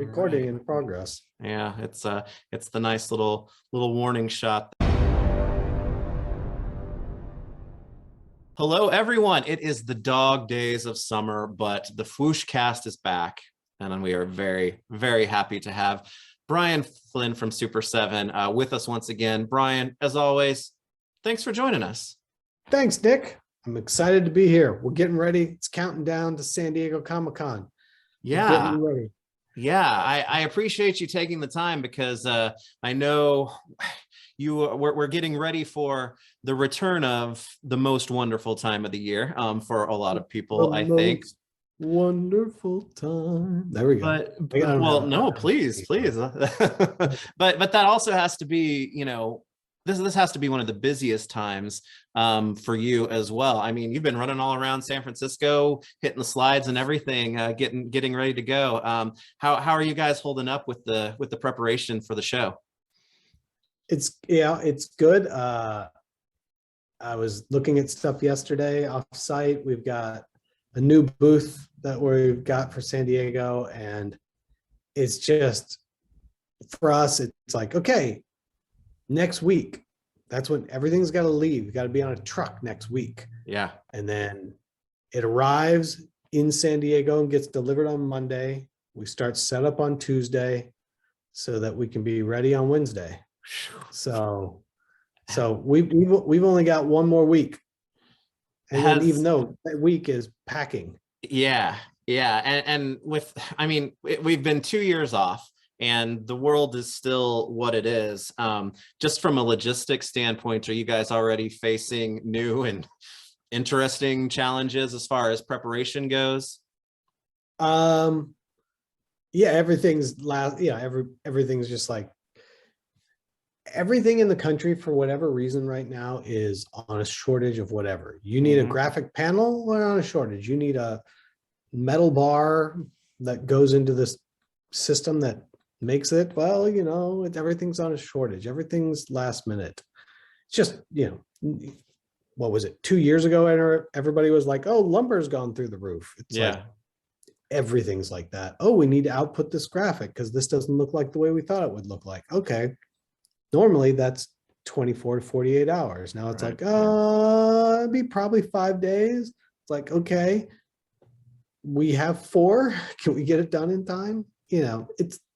Recording in progress. Yeah, it's the nice little warning shot. Hello, everyone. It is the dog days of summer, but the FwooshCast is back, and we are very, very happy to have Brian Flynn from Super7 with us once again. Brian, as always, thanks for joining us. Thanks, Nick. I'm excited to be here. We're getting ready. It's counting down to San Diego Comic-Con. Yeah. Yeah, I appreciate you taking the time because I know we're getting ready for the return of the most wonderful time of the year for a lot of people, I think. Wonderful time. There we go. But well, no, please. but that also has to be, you know, this has to be one of the busiest times for you as well. I mean, you've been running all around San Francisco, hitting the slides and everything, getting ready to go. How are you guys holding up with the preparation for the show? It's good. I was looking at stuff yesterday off site. We've got a new booth that we've got for San Diego, and it's just, for us, it's like, okay, next week, that's when everything's got to leave. You got to be on a truck next week. Yeah. And then it arrives in San Diego and gets delivered on Monday. We start setup on Tuesday so that we can be ready on Wednesday. So we've only got one more week. And then even though that week is packing. Yeah. And with, I mean, we've been 2 years off, and the world is still what it is. Just from a logistics standpoint, are you guys already facing new and interesting challenges as far as preparation goes? Yeah, everything's everything's just like, everything in the country for whatever reason right now is on a shortage of whatever. You need a graphic panel, we're on a shortage. You need a metal bar that goes into this system that makes it, well, you know, everything's on a shortage. Everything's last minute. It's just, you know, what was it, 2 years ago, everybody was like, oh, lumber's gone through the roof. It's like everything's like that. Oh, we need to output this graphic because this doesn't look like the way we thought it would look like. Okay, normally that's 24 to 48 hours. Now it's like, it'd be probably 5 days. It's like, okay, we have 4. Can we get it done in time? You know,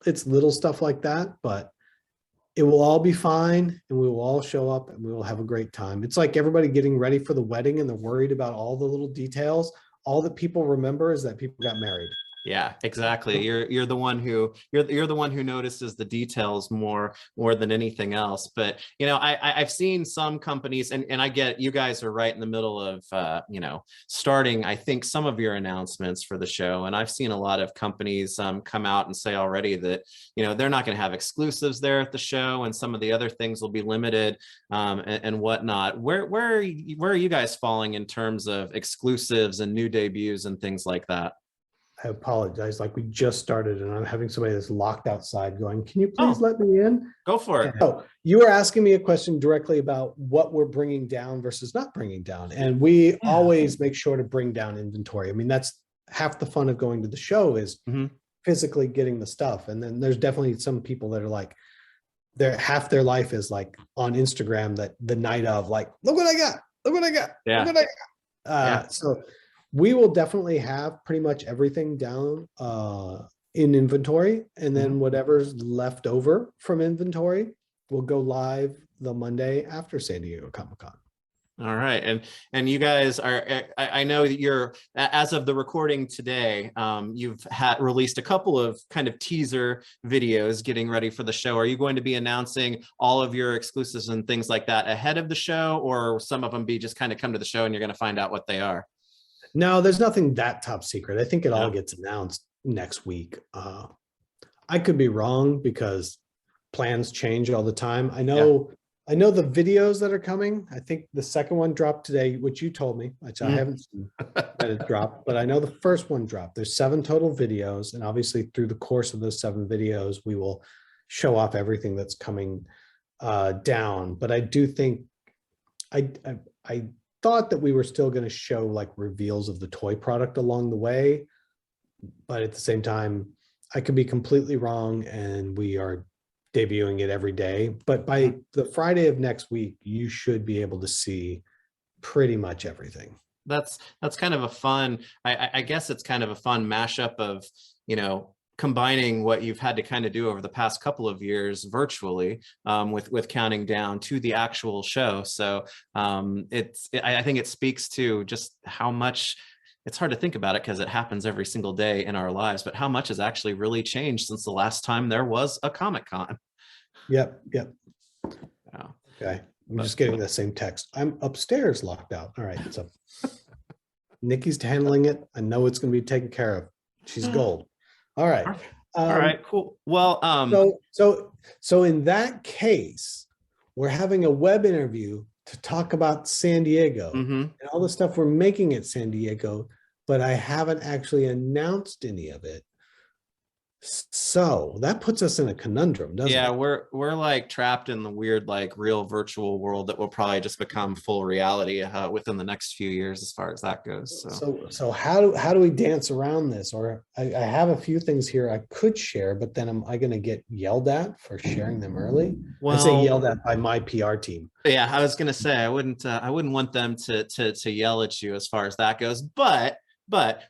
it's little stuff like that, but it will all be fine, and we will all show up and we will have a great time. It's like everybody getting ready for the wedding and they're worried about all the little details. All that people remember is that people got married. Yeah, exactly. You're the one who notices the details more than anything else. But you know, I've seen some companies, and I get you guys are right in the middle of you know, starting, I think, some of your announcements for the show, and I've seen a lot of companies come out and say already that, you know, they're not going to have exclusives there at the show, and some of the other things will be limited and whatnot. Where are you guys falling in terms of exclusives and new debuts and things like that? I apologize. Like, we just started and I'm having somebody that's locked outside going, can you please let me in? Go for it. So you were asking me a question directly about what we're bringing down versus not bringing down. And we always make sure to bring down inventory. I mean, that's half the fun of going to the show is physically getting the stuff. And then there's definitely some people that are like, half their life is like on Instagram, that the night of, like, look what I got, look what I got, look what I got. So we will definitely have pretty much everything down in inventory, and then whatever's left over from inventory will go live the Monday after San Diego Comic-Con. All right, and you guys are, I know that you're, as of the recording today, you've released a couple of kind of teaser videos getting ready for the show. Are you going to be announcing all of your exclusives and things like that ahead of the show, or some of them be just kind of come to the show and you're going to find out what they are? No, there's nothing that top secret. I think it all gets announced next week. I could be wrong because plans change all the time. I know the videos that are coming. I think the second one dropped today, which you told me, which I haven't seen that it dropped, but I know the first one dropped. There's 7 total videos, and obviously through the course of those 7 videos, we will show off everything that's coming down. But I do think I thought that we were still going to show like reveals of the toy product along the way, but at the same time, I could be completely wrong, and we are debuting it every day. But by the Friday of next week, you should be able to see pretty much everything. That's kind of a fun, I guess it's kind of a fun mashup of, combining what you've had to kind of do over the past couple of years virtually, with counting down to the actual show. So I think it speaks to just how much, it's hard to think about it because it happens every single day in our lives, but how much has actually really changed since the last time there was a Comic-Con. Yep. Wow. Okay. I'm just getting the same text. I'm upstairs locked out. All right. So Nikki's handling it. I know it's going to be taken care of. She's gold. All right. All right, cool. Well, so in that case, we're having a web interview to talk about San Diego and all the stuff we're making at San Diego, but I haven't actually announced any of it. So that puts us in a conundrum, doesn't it? Yeah, we're like trapped in the weird, like real virtual world that will probably just become full reality within the next few years, as far as that goes. So how do we dance around this? Or I have a few things here I could share, but then am I going to get yelled at for sharing them early? Well, I say yelled at by my PR team. Yeah, I was going to say I wouldn't want them to yell at you as far as that goes, but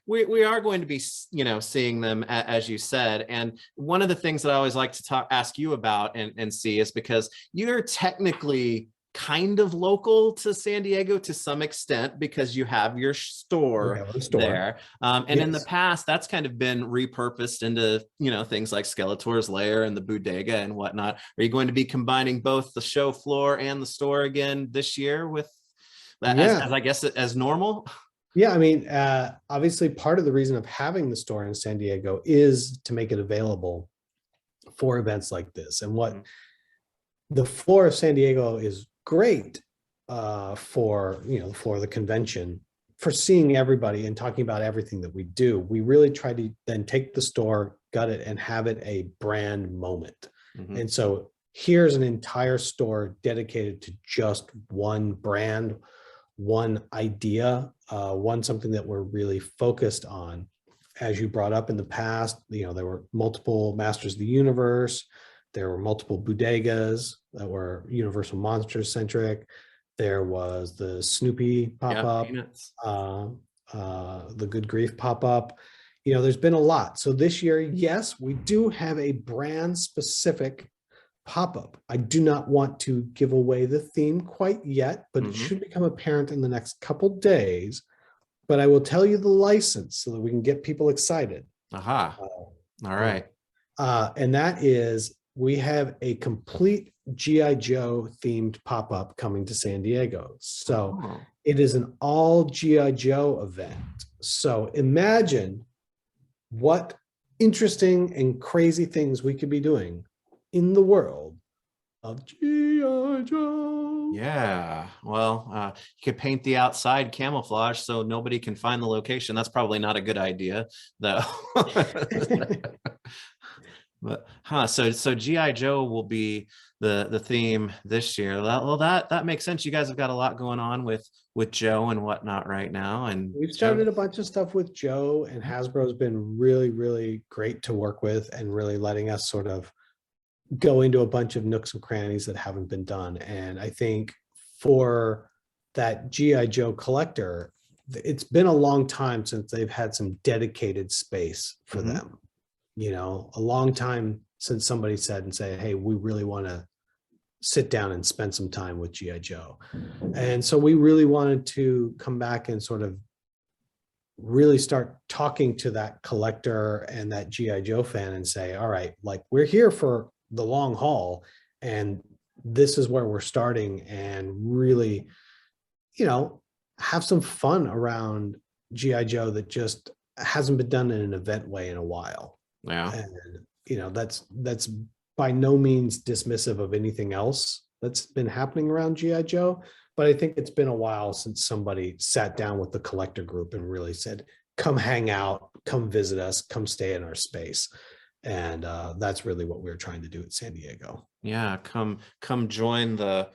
we are going to be, seeing them, as you said. And one of the things that I always like to ask you about and see is because you're technically kind of local to San Diego to some extent because you have your store there. And in the past, that's kind of been repurposed into, things like Skeletor's Lair and the bodega and whatnot. Are you going to be combining both the show floor and the store again this year with as I guess as normal? Yeah, I mean, obviously part of the reason of having the store in San Diego is to make it available for events like this. And what the floor of San Diego is great for the convention, for seeing everybody and talking about everything that we do. We really try to then take the store, gut it, and have it a brand moment. And so here's an entire store dedicated to just one brand, one idea, something that we're really focused on. As you brought up in the past, there were multiple Masters of the Universe. There were multiple bodegas that were Universal Monsters centric. There was the Snoopy pop-up, the Good Grief pop-up. There's been a lot. So this year, yes, we do have a brand specific pop-up. I do not want to give away the theme quite yet, but it should become apparent in the next couple days. But I will tell you the license so that we can get people excited. All right. And that is, we have a complete G.I. Joe themed pop-up coming to San Diego. So it is an all G.I. Joe event. So imagine what interesting and crazy things we could be doing in the world of G.I. Joe. Yeah, well, you could paint the outside camouflage so nobody can find the location. That's probably not a good idea, though. But so G.I. Joe will be the theme this year. Well, that makes sense. You guys have got a lot going on with Joe and whatnot right now, and we've started a bunch of stuff with Joe, and Hasbro's been really, really great to work with, and really letting us sort of go into a bunch of nooks and crannies that haven't been done. And I think for that G.I. Joe collector, it's been a long time since they've had some dedicated space for them. A long time since somebody said, hey, we really want to sit down and spend some time with G.I. Joe. And so we really wanted to come back and sort of really start talking to that collector and that G.I. Joe fan and say, all right, like, we're here for the long haul, and this is where we're starting, and really, have some fun around G.I. Joe that just hasn't been done in an event way in a while. Yeah. And that's by no means dismissive of anything else that's been happening around G.I. Joe, but I think it's been a while since somebody sat down with the collector group and really said, come hang out, come visit us, come stay in our space. And that's really what we're trying to do at San Diego. Yeah, come join the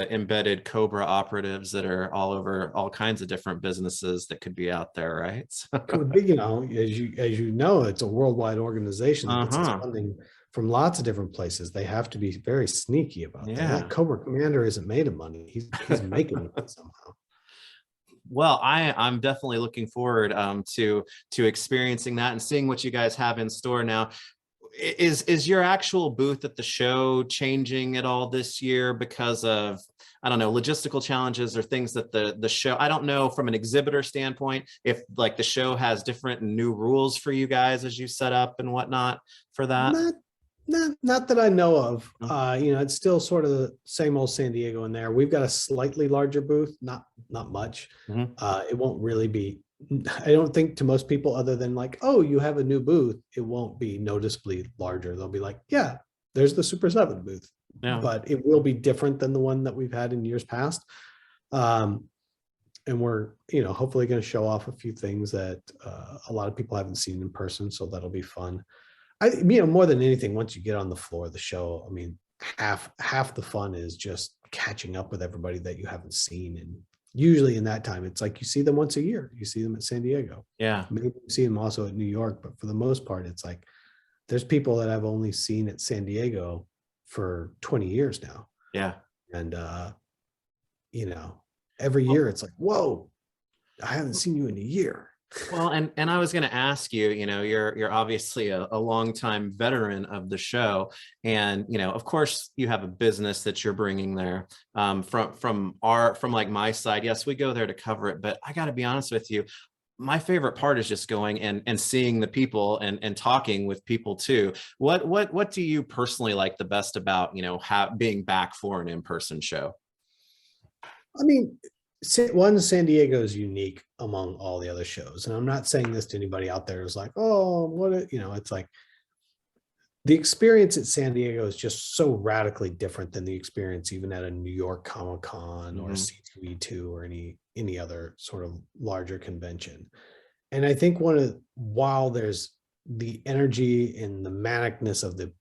embedded Cobra operatives that are all over all kinds of different businesses that could be out there, right? Could be, as you know, it's a worldwide organization that gets its Uh-huh. funding from lots of different places. They have to be very sneaky about that. Yeah. That Cobra Commander isn't made of money. He's making it somehow. Well, I'm definitely looking forward to experiencing that and seeing what you guys have in store now. Is your actual booth at the show changing at all this year because of, I don't know, logistical challenges or things that the show, I don't know from an exhibitor standpoint, if like the show has different new rules for you guys as you set up and whatnot for that? Not that I know of. No? It's still sort of the same old San Diego in there. We've got a slightly larger booth, not much. Mhm. It won't really be, I don't think to most people, other than like, oh, you have a new booth, it won't be noticeably larger. They'll be like, yeah, there's the Super7 booth, Yeah. but it will be different than the one that we've had in years past. And we're, hopefully going to show off a few things that a lot of people haven't seen in person. So that'll be fun. More than anything, once you get on the floor of the show, I mean, half the fun is just catching up with everybody that you haven't seen. And usually in that time, it's like you see them once a year. You see them at San Diego. Yeah. Maybe you see them also at New York, but for the most part, it's like there's people that I've only seen at San Diego for 20 years now. Yeah. And every year it's like, whoa, I haven't seen you in a year. Well, and I was going to ask you, you're obviously a longtime veteran of the show, and of course you have a business that you're bringing there. From like my side, yes, we go there to cover it, but I got to be honest with you, my favorite part is just going and seeing the people and talking with people too. What do you personally like the best about being back for an in-person show? I mean, San Diego is unique among all the other shows, and I'm not saying this to anybody out there who's like, oh, it's like the experience at San Diego is just so radically different than the experience even at a New York Comic-Con or C2E2 or any other sort of larger convention. And I think while there's the energy and the manicness of the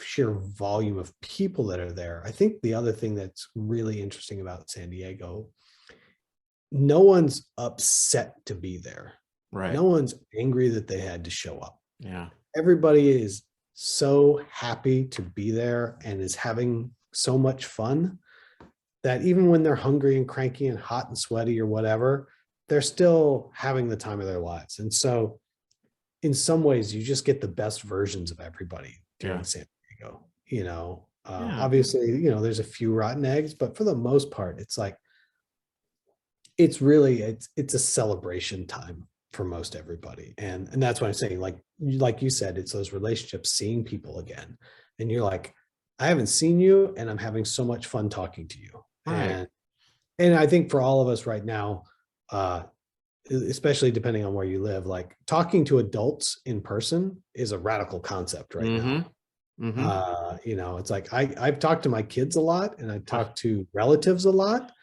sheer volume of people that are there, I think the other thing that's really interesting about San Diego, no one's upset to be there. Right. No one's angry that they had to show up. Yeah. Everybody is so happy to be there and is having so much fun that even when they're hungry and cranky and hot and sweaty or whatever, they're still having the time of their lives. And so in some ways you just get the best versions of everybody during San Diego. Obviously, there's a few rotten eggs, but for the most part, it's like, it's a celebration time for most everybody. And that's what I'm saying. Like you said, it's those relationships, seeing people again. And you're like, I haven't seen you and I'm having so much fun talking to you. Right. And I think for all of us right now, especially depending on where you live, like talking to adults in person is a radical concept right now. It's like I've talked to my kids a lot and I talk to relatives a lot.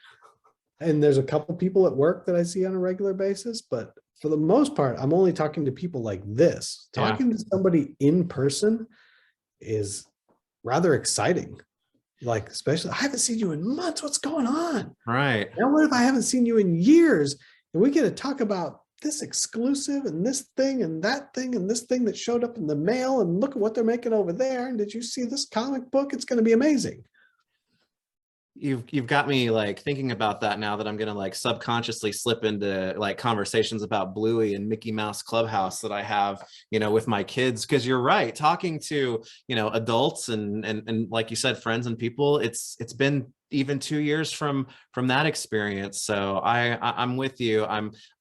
And there's a couple people at work that I see on a regular basis, but for the most part, I'm only talking to people like this. Talking to somebody in person is rather exciting. Like, especially, I haven't seen you in months. What's going on? Right. Now, what if I haven't seen you in years and we get to talk about this exclusive and this thing and that thing and this thing that showed up in the mail and look at what they're making over there. And did you see this comic book? It's going to be amazing. You've got me like thinking about that now that I'm gonna like subconsciously slip into like conversations about Bluey and Mickey Mouse Clubhouse that I have, with my kids. Because you're right, talking to adults and like you said, friends and people, it's been even 2 years from that experience. So I'm with you.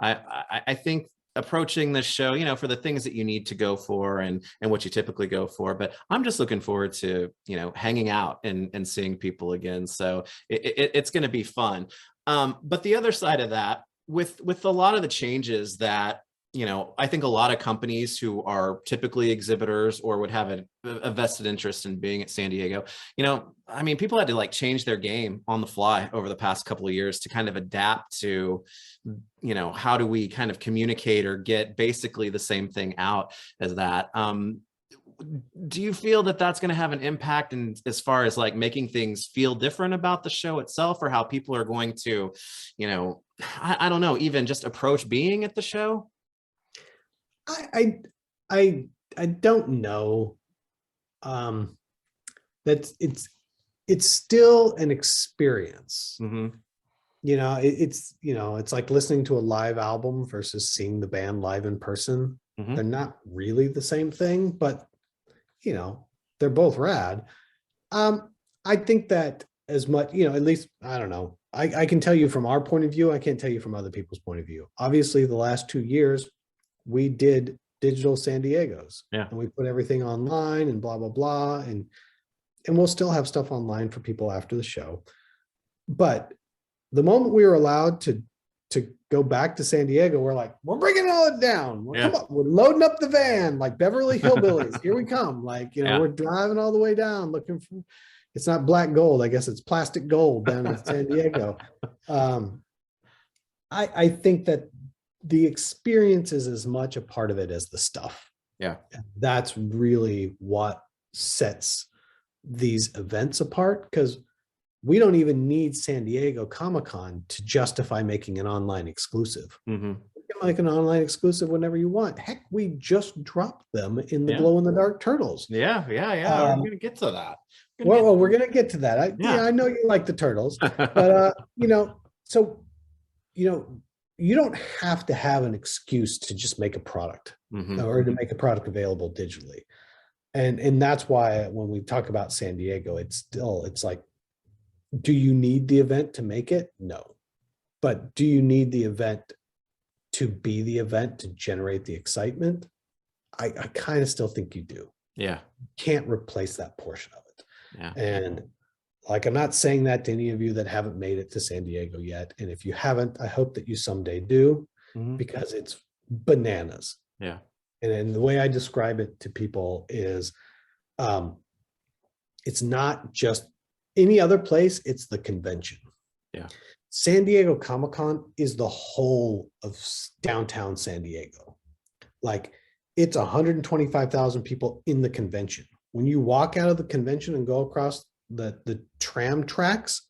I think approaching this show, for the things that you need to go for and what you typically go for. But I'm just looking forward to, hanging out and seeing people again. So it's going to be fun. But the other side of that, with a lot of the changes that, I think a lot of companies who are typically exhibitors or would have a vested interest in being at San Diego, people had to like change their game on the fly over the past couple of years to kind of adapt to, how do we kind of communicate or get basically the same thing out as that. do you feel that that's going to have an impact in as far as like making things feel different about the show itself, or how people are going to, you know, I don't know, even just approach being at the show? I I I don't know. That's it's still an experience. Mm-hmm. It's like listening to a live album versus seeing the band live in person. Mm-hmm. They're not really the same thing, but they're both rad. I think that as much, at least I don't know. I can tell you from our point of view. I can't tell you from other people's point of view. Obviously, the last 2 years, we did digital San Diego's, Yeah. and we put everything online and blah blah blah, and we'll still have stuff online for people after the show. But the moment we were allowed to go back to San Diego, we're like, we're bringing all it down. Yeah. Come on, we're loading up the van like Beverly Hillbillies. Here we come. Like, Yeah. we're driving all the way down looking for, it's not black gold. I guess it's plastic gold down in San Diego. I think that the experience is as much a part of it as the stuff. Yeah. That's really what sets these events apart, because we don't even need San Diego Comic-Con to justify making an online exclusive. Mm-hmm. You can make an online exclusive whenever you want. Heck, we just dropped them in the Yeah. glow-in-the-dark turtles. Yeah. We're gonna get to that. We're gonna get to that. I know you like the turtles, but so you don't have to have an excuse to just make a product, Mm-hmm. or to make a product available digitally. And that's why when we talk about San Diego, it's like, do you need the event to make it? No. But do you need the event to be the event to generate the excitement? I kind of still think you do. Yeah. Can't replace that portion of it. Yeah. And like, I'm not saying that to any of you that haven't made it to San Diego yet. And if you haven't, I hope that you someday do, Mm-hmm. because it's bananas. Yeah. And the way I describe it to people is, it's not just any other place, it's the convention. Yeah. San Diego Comic-Con is the whole of downtown San Diego. Like, it's 125,000 people in the convention. When you walk out of the convention and go across the tram tracks,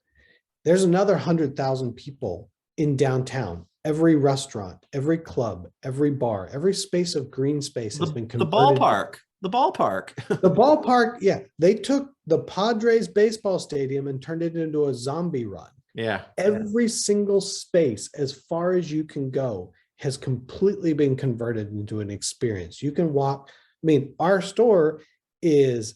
there's another 100,000 people in downtown. Every restaurant, every club, every bar, every space of green space has been converted. The ballpark. The ballpark, yeah. They took the Padres baseball stadium and turned it into a zombie run. Yeah. Every single space, as far as you can go, has completely been converted into an experience. You can walk. I mean, our store is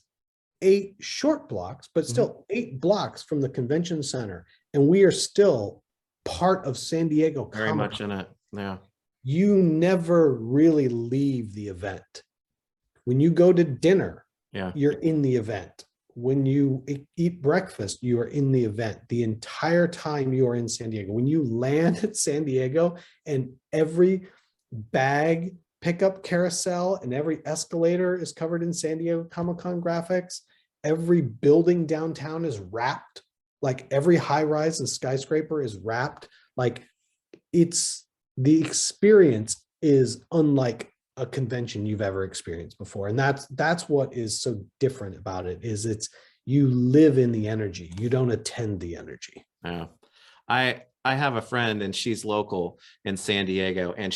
8 short blocks, but still 8 blocks from the convention center. And we are still part of San Diego Very Comic-Con. much in it. Yeah. You never really leave the event. When you go to dinner, Yeah. you're in the event. When you eat breakfast, you are in the event the entire time you are in San Diego. When you land at San Diego, and every bag pickup carousel and every escalator is covered in San Diego Comic-Con graphics, every building downtown is wrapped, like every high rise and skyscraper is wrapped. Like, it's the experience is unlike a convention you've ever experienced before. And that's what is so different about it, is you live in the energy. You don't attend the energy. Yeah. I have a friend, and she's local in San Diego, and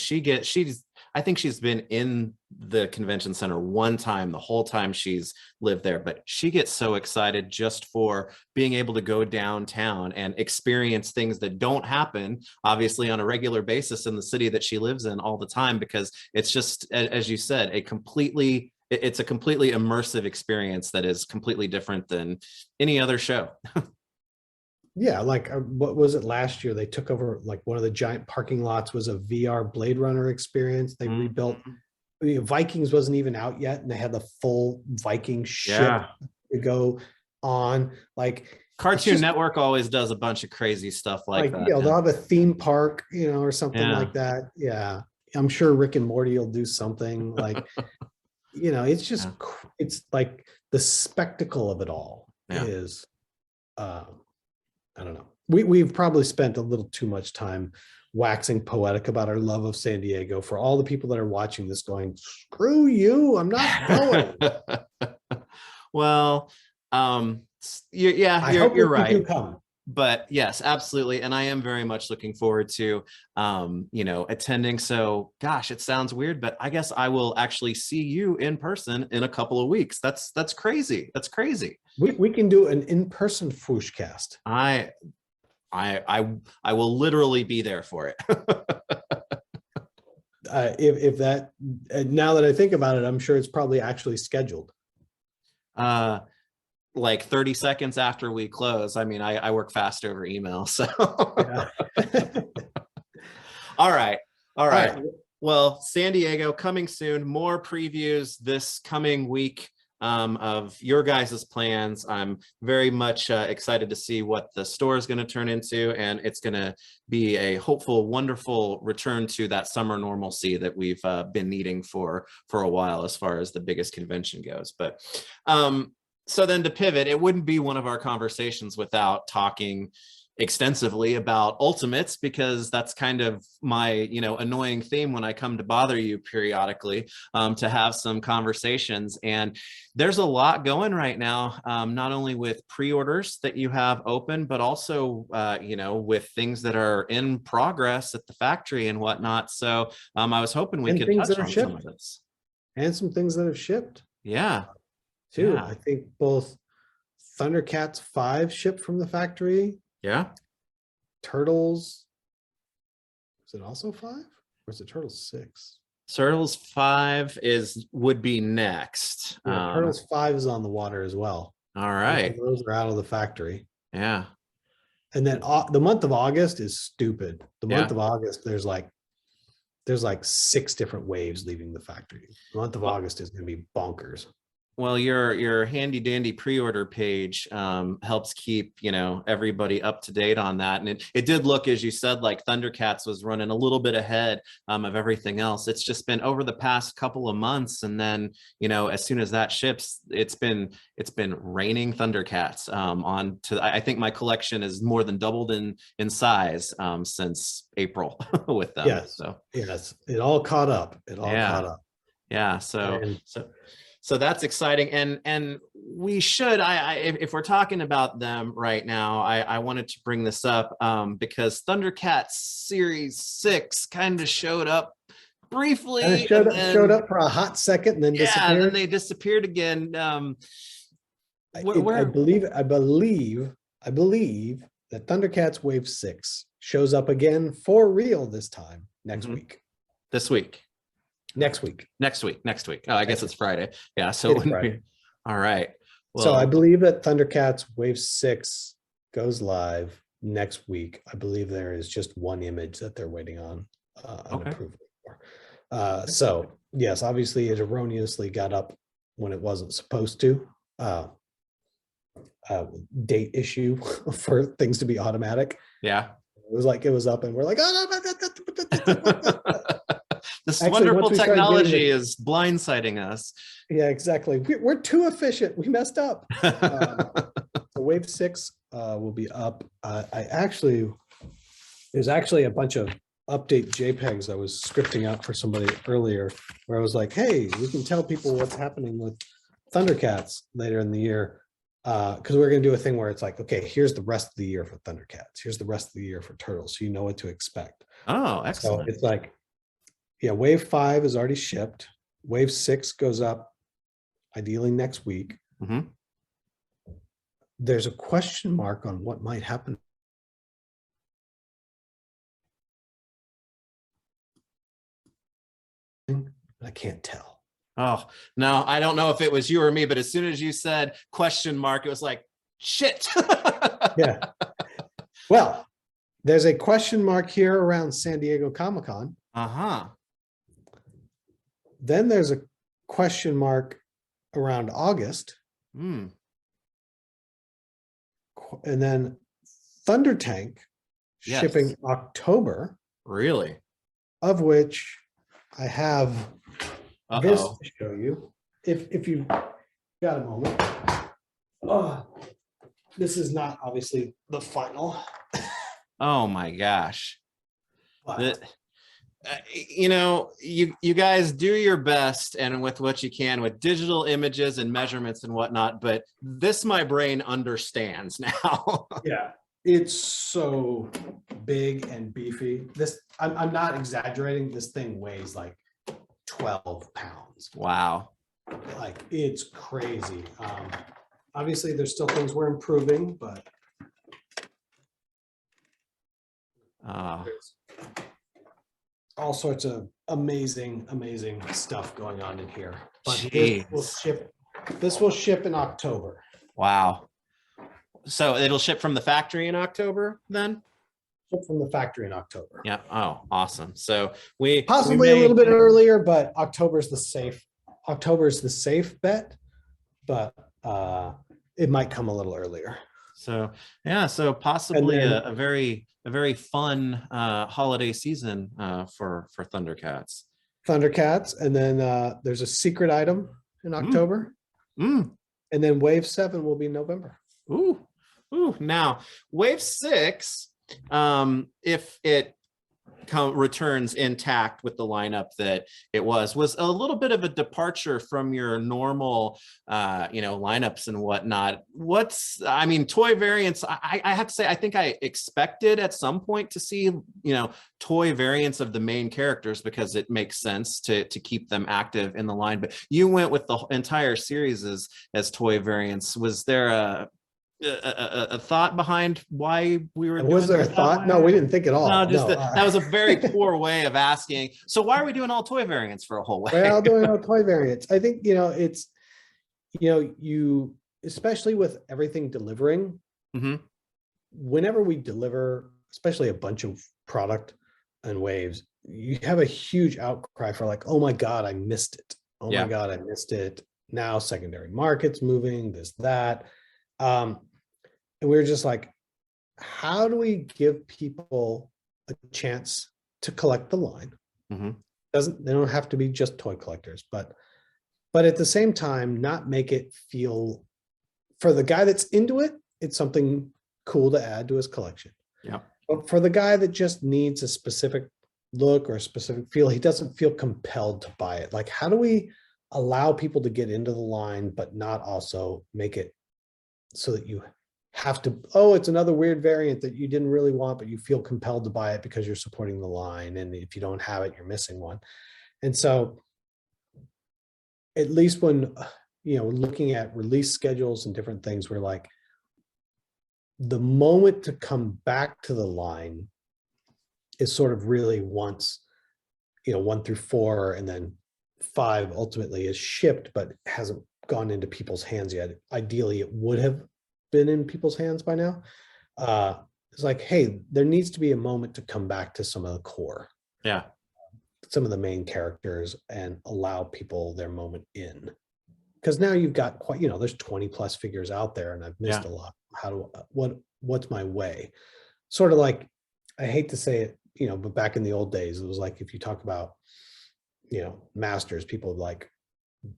I think she's been in the convention center one time the whole time she's lived there, but she gets so excited just for being able to go downtown and experience things that don't happen obviously on a regular basis in the city that she lives in all the time, because it's just, as you said, it's a completely immersive experience that is completely different than any other show. Yeah, like, what was it last year? They took over, like, one of the giant parking lots was a VR Blade Runner experience. They rebuilt. I mean, Vikings wasn't even out yet, and they had the full Viking ship to go on. Like, Cartoon Network always does a bunch of crazy stuff like that. They'll have a theme park, or something like that. Yeah, I'm sure Rick and Morty will do something like, it's just, it's like the spectacle of it all is. I don't know. We've probably spent a little too much time waxing poetic about our love of San Diego. For all the people that are watching this going, screw you, I'm not going. Well, yeah, I hope you're that you do right. come. But yes, absolutely. And I am very much looking forward to, attending. So gosh, it sounds weird, but I guess I will actually see you in person in a couple of weeks. That's crazy. That's crazy. We can do an in-person FwooshCast. I will literally be there for it. If that, now that I think about it, I'm sure it's probably actually scheduled. Like 30 seconds after we close. I mean, I work fast over email. So Yeah. All right. Well, San Diego coming soon. More previews this coming week of your guys' plans. I'm very much excited to see what the store is going to turn into, and it's going to be a hopeful, wonderful return to that summer normalcy that we've been needing for a while as far as the biggest convention goes. But so then to pivot, it wouldn't be one of our conversations without talking extensively about Ultimates, because that's kind of my annoying theme when I come to bother you periodically, to have some conversations. And there's a lot going right now, not only with pre-orders that you have open, but also with things that are in progress at the factory and whatnot. So I was hoping we could touch on some of this. And some things that have shipped. Yeah. Too. Yeah. I think both ThunderCats 5 shipped from the factory. Yeah. Turtles. Is it also 5? Or is it Turtles 6? Turtles 5 would be next. Yeah, Turtles 5 is on the water as well. All right. Those are out of the factory. Yeah. And then the month of August is stupid. The month of August, there's like 6 different waves leaving the factory. The month of August is going to be bonkers. Well, your handy dandy pre-order page helps keep everybody up to date on that, and it did look, as you said, like ThunderCats was running a little bit ahead of everything else. It's just been over the past couple of months, and then as soon as that ships, it's been raining ThunderCats I think my collection is more than doubled in size since April with them. Yes. So yes, it all caught up. Caught up. Yeah. So that's exciting, and we should. If we're talking about them right now, I wanted to bring this up because ThunderCats Series 6 kind of showed up briefly. And it showed up for a hot second, and then disappeared. And then they disappeared again. I believe that ThunderCats Wave 6 shows up again for real this time next week. This week. Next week. Oh, I guess it's Friday. Yeah. So it wouldn't be. All right. Well, so I believe that ThunderCats Wave 6 goes live next week. I believe there is just one image that they're waiting on an approval for. So yes, obviously it erroneously got up when it wasn't supposed to. Date issue for things to be automatic. Yeah. It was like it was up and we're like, this wonderful technology is blindsiding us. Yeah, exactly. We're too efficient. We messed up. So Wave 6 will be up. There's actually a bunch of update JPEGs I was scripting out for somebody earlier, where I was like, hey, we can tell people what's happening with ThunderCats later in the year. Because we're going to do a thing where it's like, okay, here's the rest of the year for ThunderCats. Here's the rest of the year for Turtles. So you know what to expect. Oh, excellent. So it's like, yeah, Wave 5 is already shipped. Wave 6 goes up ideally next week. There's a question mark on what might happen. I can't tell. Oh, no, I don't know if it was you or me, but as soon as you said question mark, it was like, shit. Yeah. Well, there's a question mark here around San Diego Comic-Con. Then there's a question mark around August. And then Thunder Tank shipping October. Really? Of which I have this to show you. If you've got a moment. This is not obviously the final. Oh my gosh. But you know, you guys do your best and with what you can with digital images and measurements and whatnot, but this my brain understands now. yeah, it's so big and beefy. This, I'm not exaggerating. This thing weighs like 12 pounds. Wow. Like, it's crazy. Obviously there's still things we're improving, but there's all sorts of amazing stuff going on in here. But this will ship in October. Wow. So it'll ship from the factory in October then? Ship from the factory in October. Yeah. Oh, awesome. So we possibly a little bit earlier, but October's the safe bet, but it might come a little earlier. So yeah, so possibly then, a very fun holiday season for ThunderCats. ThunderCats, and then there's a secret item in October, and then Wave 7 will be November. Ooh. Now Wave 6, if it returns intact with the lineup that it was a little bit of a departure from your normal lineups and whatnot. I mean, toy variants, I have to say, I think I expected at some point to see toy variants of the main characters because it makes sense to keep them active in the line, but you went with the entire series as toy variants. Was there a thought behind why we were was there a thought? No, we didn't think at all. No, just that was a very poor way of asking. So why are we doing all toy variants for a whole way? We're all doing all toy variants. I think it's you, especially with everything delivering, whenever we deliver, especially a bunch of product and waves, you have a huge outcry for like, oh my god, I missed it. Oh my god, I missed it. Now secondary markets moving, this, that. And we were just like, how do we give people a chance to collect the line? They don't have to be just toy collectors, but at the same time, not make it feel, for the guy that's into it, it's something cool to add to his collection. Yeah. But for the guy that just needs a specific look or a specific feel, he doesn't feel compelled to buy it. Like, how do we allow people to get into the line, but not also make it so that you have to, oh, it's another weird variant that you didn't really want, but you feel compelled to buy it because you're supporting the line. And if you don't have it, you're missing one. And so at least when, looking at release schedules and different things, we're like, the moment to come back to the line is sort of really once, 1 through 4, and then 5 ultimately is shipped, but hasn't gone into people's hands yet. Ideally, it would have been in people's hands by now. It's like, hey, there needs to be a moment to come back to some of the core, some of the main characters, and allow people their moment in, because now you've got quite, there's 20 plus figures out there, and I've missed a lot. What's my way? Sort of like, I hate to say it, but back in the old days, it was like, if you talk about masters, people like,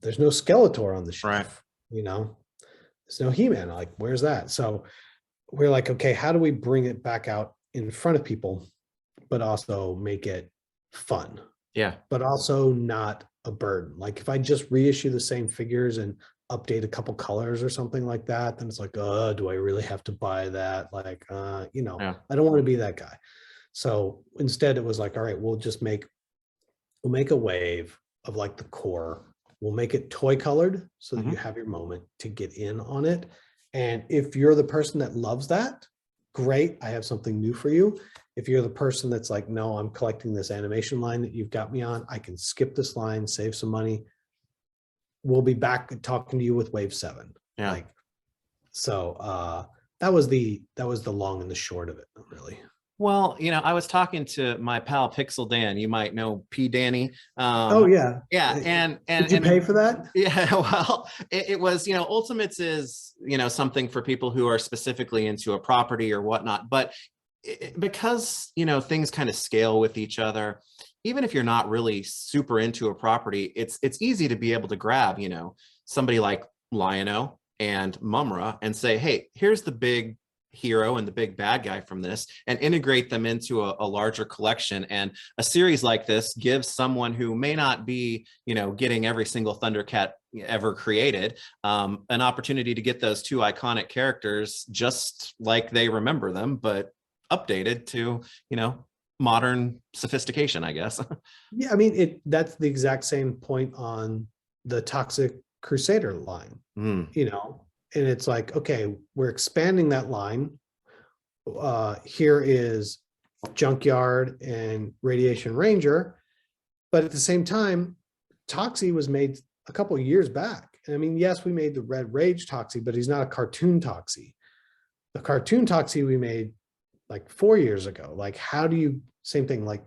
there's no Skeletor on the shelf, there's no He-Man, like, where's that? So we're like, okay, how do we bring it back out in front of people, but also make it fun? But also not a burden. Like, if I just reissue the same figures and update a couple colors or something like that, then it's like, do I really have to buy that? Like, I don't want to be that guy. So instead it was like, all right, we'll make a wave of like the core. We'll make it toy colored so that you have your moment to get in on it. And if you're the person that loves that, great, I have something new for you. If you're the person that's like, no, I'm collecting this animation line that you've got me on, I can skip this line, save some money. We'll be back talking to you with Wave 7. That was the long and the short of it, really. Well, I was talking to my pal Pixel Dan. You might know P. Danny. Yeah. And did you pay for that? Yeah. Well, it was, Ultimates is, something for people who are specifically into a property or whatnot. But because, things kind of scale with each other, even if you're not really super into a property, it's easy to be able to grab, somebody like Lion-O and Mumra and say, hey, here's the big hero and the big bad guy from this and integrate them into a larger collection. And a series like this gives someone who may not be, you know, getting every single Thundercat ever created, an opportunity to get those two iconic characters just like they remember them, but updated to, you know, modern sophistication, I guess. Yeah, I mean, that's the exact same point on the Toxic Crusader line, you know, and it's like, okay, we're expanding that line. Here is Junkyard and Radiation Ranger, but at the same time, Toxie was made a couple of years back. And I mean, yes, we made the Red Rage Toxie, but he's not a cartoon Toxie. The cartoon Toxie we made like 4 years ago. Like, how do you, same thing, like,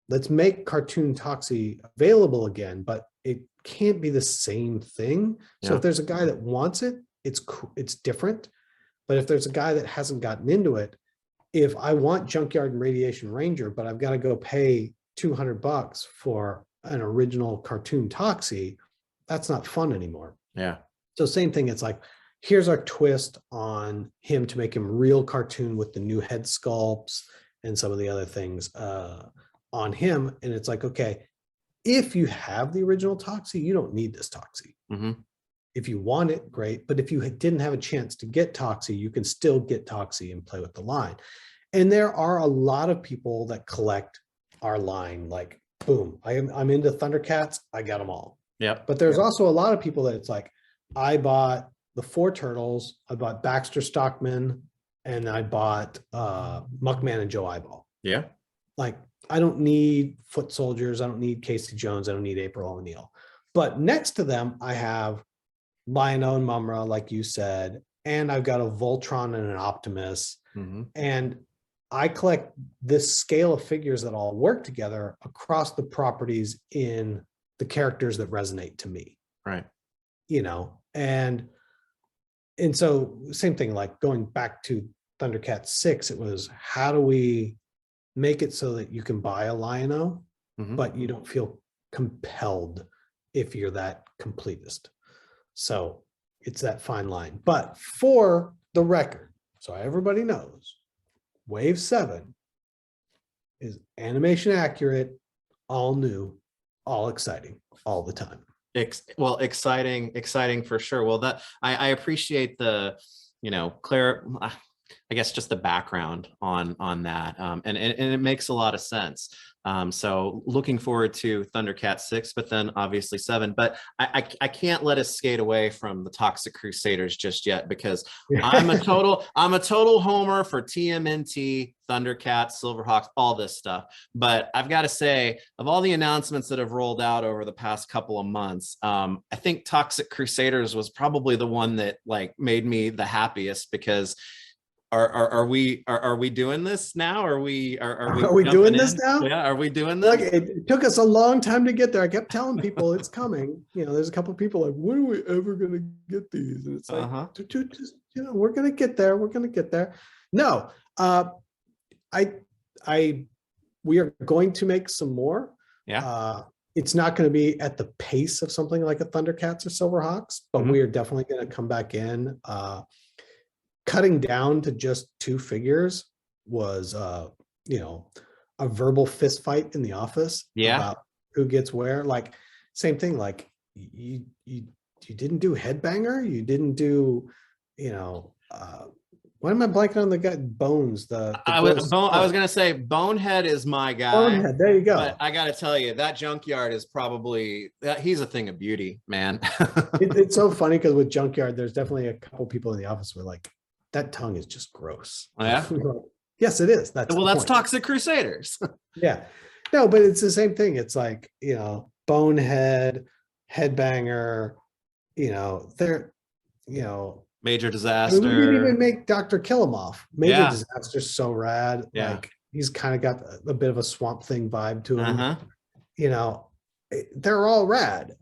let's make cartoon Toxie available again, but it can't be the same thing. So if there's a guy that wants it, it's different. But if there's a guy that hasn't gotten into it, if I want Junkyard and Radiation Ranger, but I've got to go pay $200 for an original cartoon Toxie, that's not fun anymore. Yeah. So same thing. It's like, here's our twist on him to make him real cartoon with the new head sculpts and some of the other things on him. And it's like, okay, if you have the original Toxie, you don't need this Toxie. If you want it, great. But if you didn't have a chance to get Toxie, you can still get Toxie and play with the line. And there are a lot of people that collect our line, like, boom, I'm into ThunderCats, I got them all. Yep. But there's also a lot of people that it's like, I bought the 4 Turtles, I bought Baxter Stockman, and I bought Muckman and Joe Eyeball. Yeah. Like, I don't need Foot Soldiers, I don't need Casey Jones, I don't need April O'Neil. But next to them, I have Lion-O and Mumra, like you said, and I've got a Voltron and an Optimus. And I collect this scale of figures that all work together across the properties in the characters that resonate to me. Right. You know, and so same thing, like going back to ThunderCats 6, it was, how do we make it so that you can buy a Lion-O, but you don't feel compelled if you're that completist. So it's that fine line. But for the record, so everybody knows, Wave 7 is animation accurate, all new, all exciting, all the time. Well, exciting for sure. Well, that I appreciate the, you know, I guess just the background on that, and it makes a lot of sense. So looking forward to ThunderCats 6, but then obviously 7. But I can't let us skate away from the Toxic Crusaders just yet, because I'm a total homer for TMNT, ThunderCats, Silverhawks, all this stuff. But I've got to say, of all the announcements that have rolled out over the past couple of months, I think Toxic Crusaders was probably the one that like made me the happiest, because are we doing this now? Are we doing this now? Yeah, are we doing this? Like, it took us a long time to get there. I kept telling people it's coming. You know, there's a couple of people like, when are we ever going to get these? And it's like, just, you know, we're going to get there. We're going to get there. No, we are going to make some more. Yeah. It's not going to be at the pace of something like a ThunderCats or Silverhawks, but we are definitely going to come back in. Cutting down to just 2 figures was, you know, a verbal fist fight in the office about who gets where. Like, same thing. Like, you didn't do Headbanger, you didn't do, you know, why am I blanking on the guy? Bones. I was gonna say Bonehead is my guy. Bonehead, there you go. But I gotta tell you, that Junkyard is probably he's a thing of beauty, man. It's so funny because with Junkyard, there's definitely a couple people in the office who are like, that tongue is just gross. Yeah. Yes, it is. That's Toxic Crusaders. Yeah. No, but it's the same thing. It's like, you know, Bonehead, Headbanger, you know, they're, you know, Major Disaster. I mean, we didn't even make Dr. Killumoff. Major Disaster's so rad. Yeah. Like, he's kind of got a bit of a Swamp Thing vibe to him. You know, they're all rad.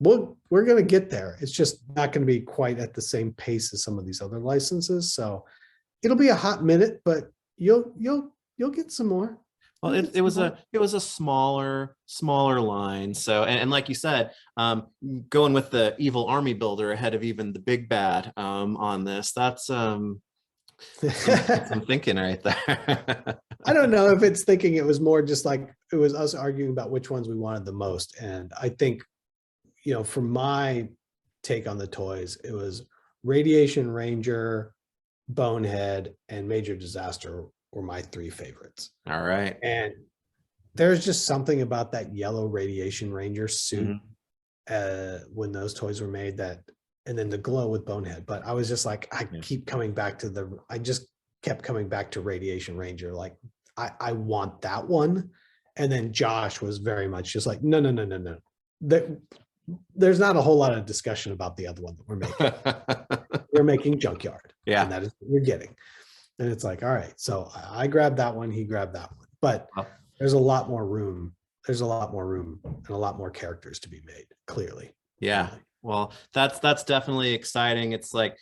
We're going to get there. It's just not going to be quite at the same pace as some of these other licenses. So it'll be a hot minute, but you'll get some more. Well, it was a smaller line. So, and like you said, going with the evil army builder ahead of even the big bad on this, that's some thinking right there. I don't know if it's thinking. It was more just like it was us arguing about which ones we wanted the most. And I think, from my take on the toys, it was Radiation Ranger, Bonehead, and Major Disaster were my three favorites. All right. And there's just something about that yellow Radiation Ranger suit when those toys were made, and then the glow with Bonehead. But I was just like, I just kept coming back to Radiation Ranger. Like, I want that one. And then Josh was very much just like, no. There's not a whole lot of discussion about the other one that we're making. We're making Junkyard. Yeah. And that is what we're getting. And it's like, all right. So I grabbed that one. He grabbed that one. But there's a lot more room. There's a lot more room and a lot more characters to be made, clearly. Yeah. Well, that's definitely exciting. It's like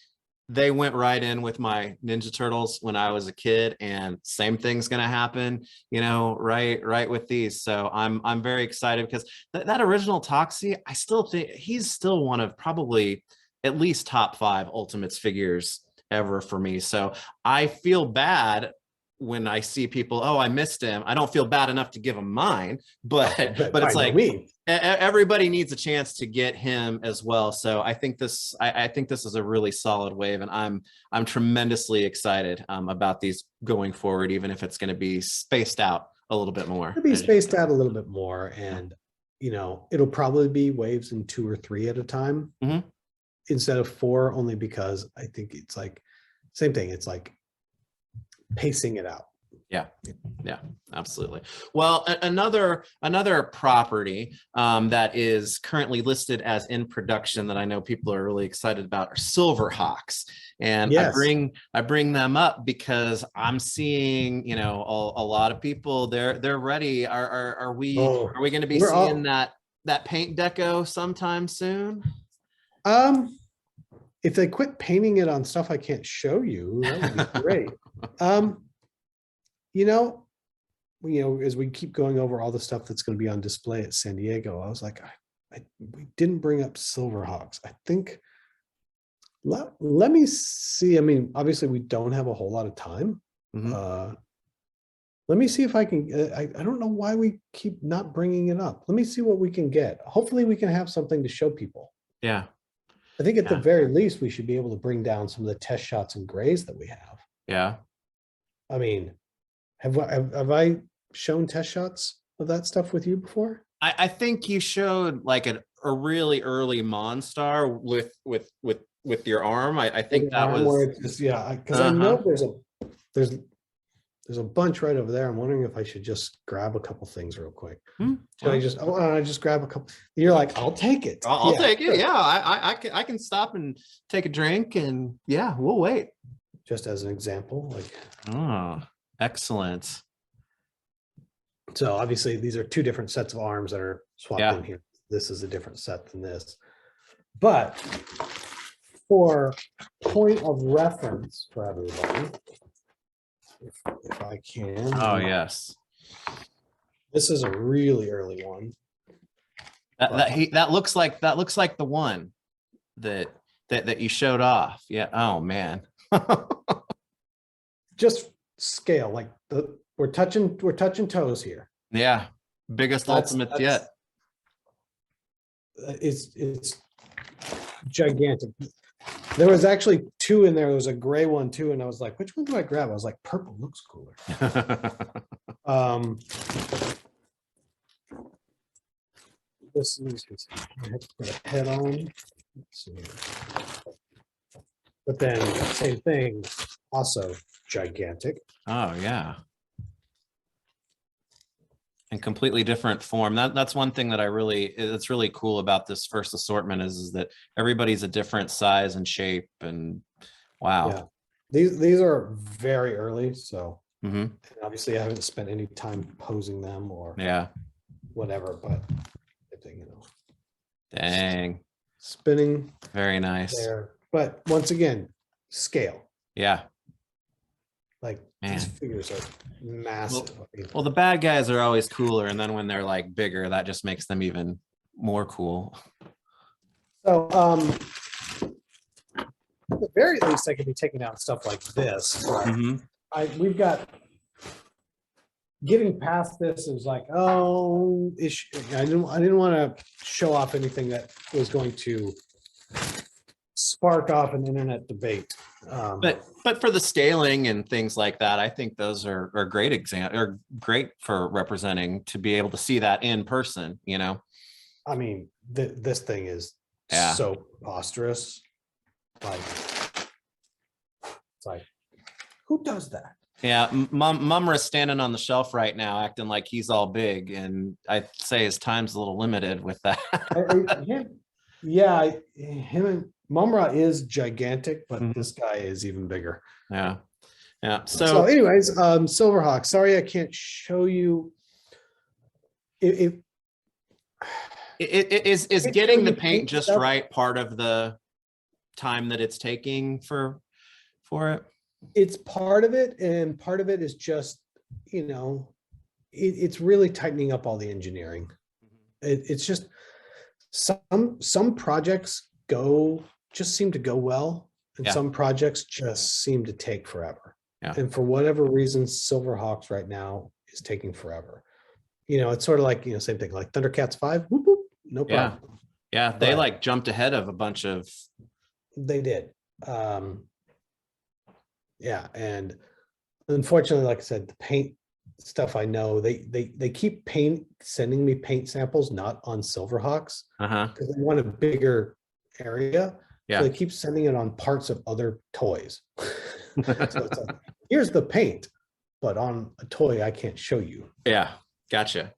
they went right in with my Ninja Turtles when I was a kid, and same thing's going to happen, right with these. So I'm very excited because that original Toxie, I still think he's still one of probably at least top 5 Ultimates figures ever for me. So I feel bad when I see people, oh, I missed him. I don't feel bad enough to give him mine, but it's like everybody needs a chance to get him as well. So I think this is a really solid wave, and I'm tremendously excited about these going forward, even if it's going to be spaced out a little bit more. It'll be spaced out a little bit more, and it'll probably be waves in 2 or 3 at a time instead of 4, only because I think it's like same thing. It's like pacing it out. Yeah, absolutely. Well, another property that is currently listed as in production that I know people are really excited about are Silverhawks. And yes. I bring them up because I'm seeing, a lot of people they're ready. Are we going to be seeing that paint deco sometime soon? If they quit painting it on stuff I can't show you, that would be great. As we keep going over all the stuff that's going to be on display at San Diego, I was like, we didn't bring up Silverhawks. I think, let me see. I mean, obviously we don't have a whole lot of time. Let me see if I can, I don't know why we keep not bringing it up. Let me see what we can get. Hopefully we can have something to show people. Yeah. I think at the very least, we should be able to bring down some of the test shots and grays that we have. Yeah. I mean, have I shown test shots of that stuff with you before? I think you showed like a really early Monstar with your arm. I think that was because I know there's a bunch right over there. I'm wondering if I should just grab a couple things real quick. Should I just grab a couple? You're like, I'll take it. I'll take it. Yeah, I can stop and take a drink, and we'll wait. Just as an example, excellent. So obviously these are 2 different sets of arms that are swapped in here. This is a different set than this. But for point of reference for everybody, if I can. Oh, yes. This is a really early one. That looks like the one that you showed off. Yeah. Oh man. Just scale, like we're touching toes here. Yeah. Biggest Ultimates yet. It's gigantic. There was actually 2 in there. There was a gray one too, and I was like, which one do I grab? I was like, purple looks cooler. This is I have to put a head on. Let's see. But then same thing, also gigantic. Oh yeah. And completely different form. That's one thing that it's really cool about this first assortment is that everybody's a different size and shape, and wow. Yeah. These are very early, so obviously I haven't spent any time posing them or whatever, but dang, spinning, very nice there. But once again, scale. Yeah. Like Man. these figures are massive. Well, the bad guys are always cooler, and then when they're like bigger, that just makes them even more cool. So, at the very least, I could be taking out stuff like this. We've got getting past this is like, oh, I didn't want to show off anything that was going to spark off an internet debate. But for the scaling and things like that, I think those are great are great for representing, to be able to see that in person, you know. I mean, this thing is so preposterous. Like, it's like, who does that? Yeah, Mumra's standing on the shelf right now, acting like he's all big, and I'd say his time's a little limited with that. Him and Mumra is gigantic, but this guy is even bigger. Yeah. So anyways, Silverhawks. Sorry, I can't show you. Is getting the paint just right part of the time that it's taking for it? It's part of it, and part of it is just, you know, it's really tightening up all the engineering. It's just some projects just seem to go well, and some projects just seem to take forever. And for whatever reason, Silverhawks right now is taking forever. You know, it's sort of like, you know, same thing like ThunderCats 5, whoop, whoop, no problem. Yeah, they like jumped ahead of a bunch of. They did. And unfortunately, like I said, the paint stuff, I know they keep sending me paint samples not on Silverhawks because they want a bigger area. So they keep sending it on parts of other toys. So it's like, here's the paint, but on a toy I can't show you. Yeah, gotcha.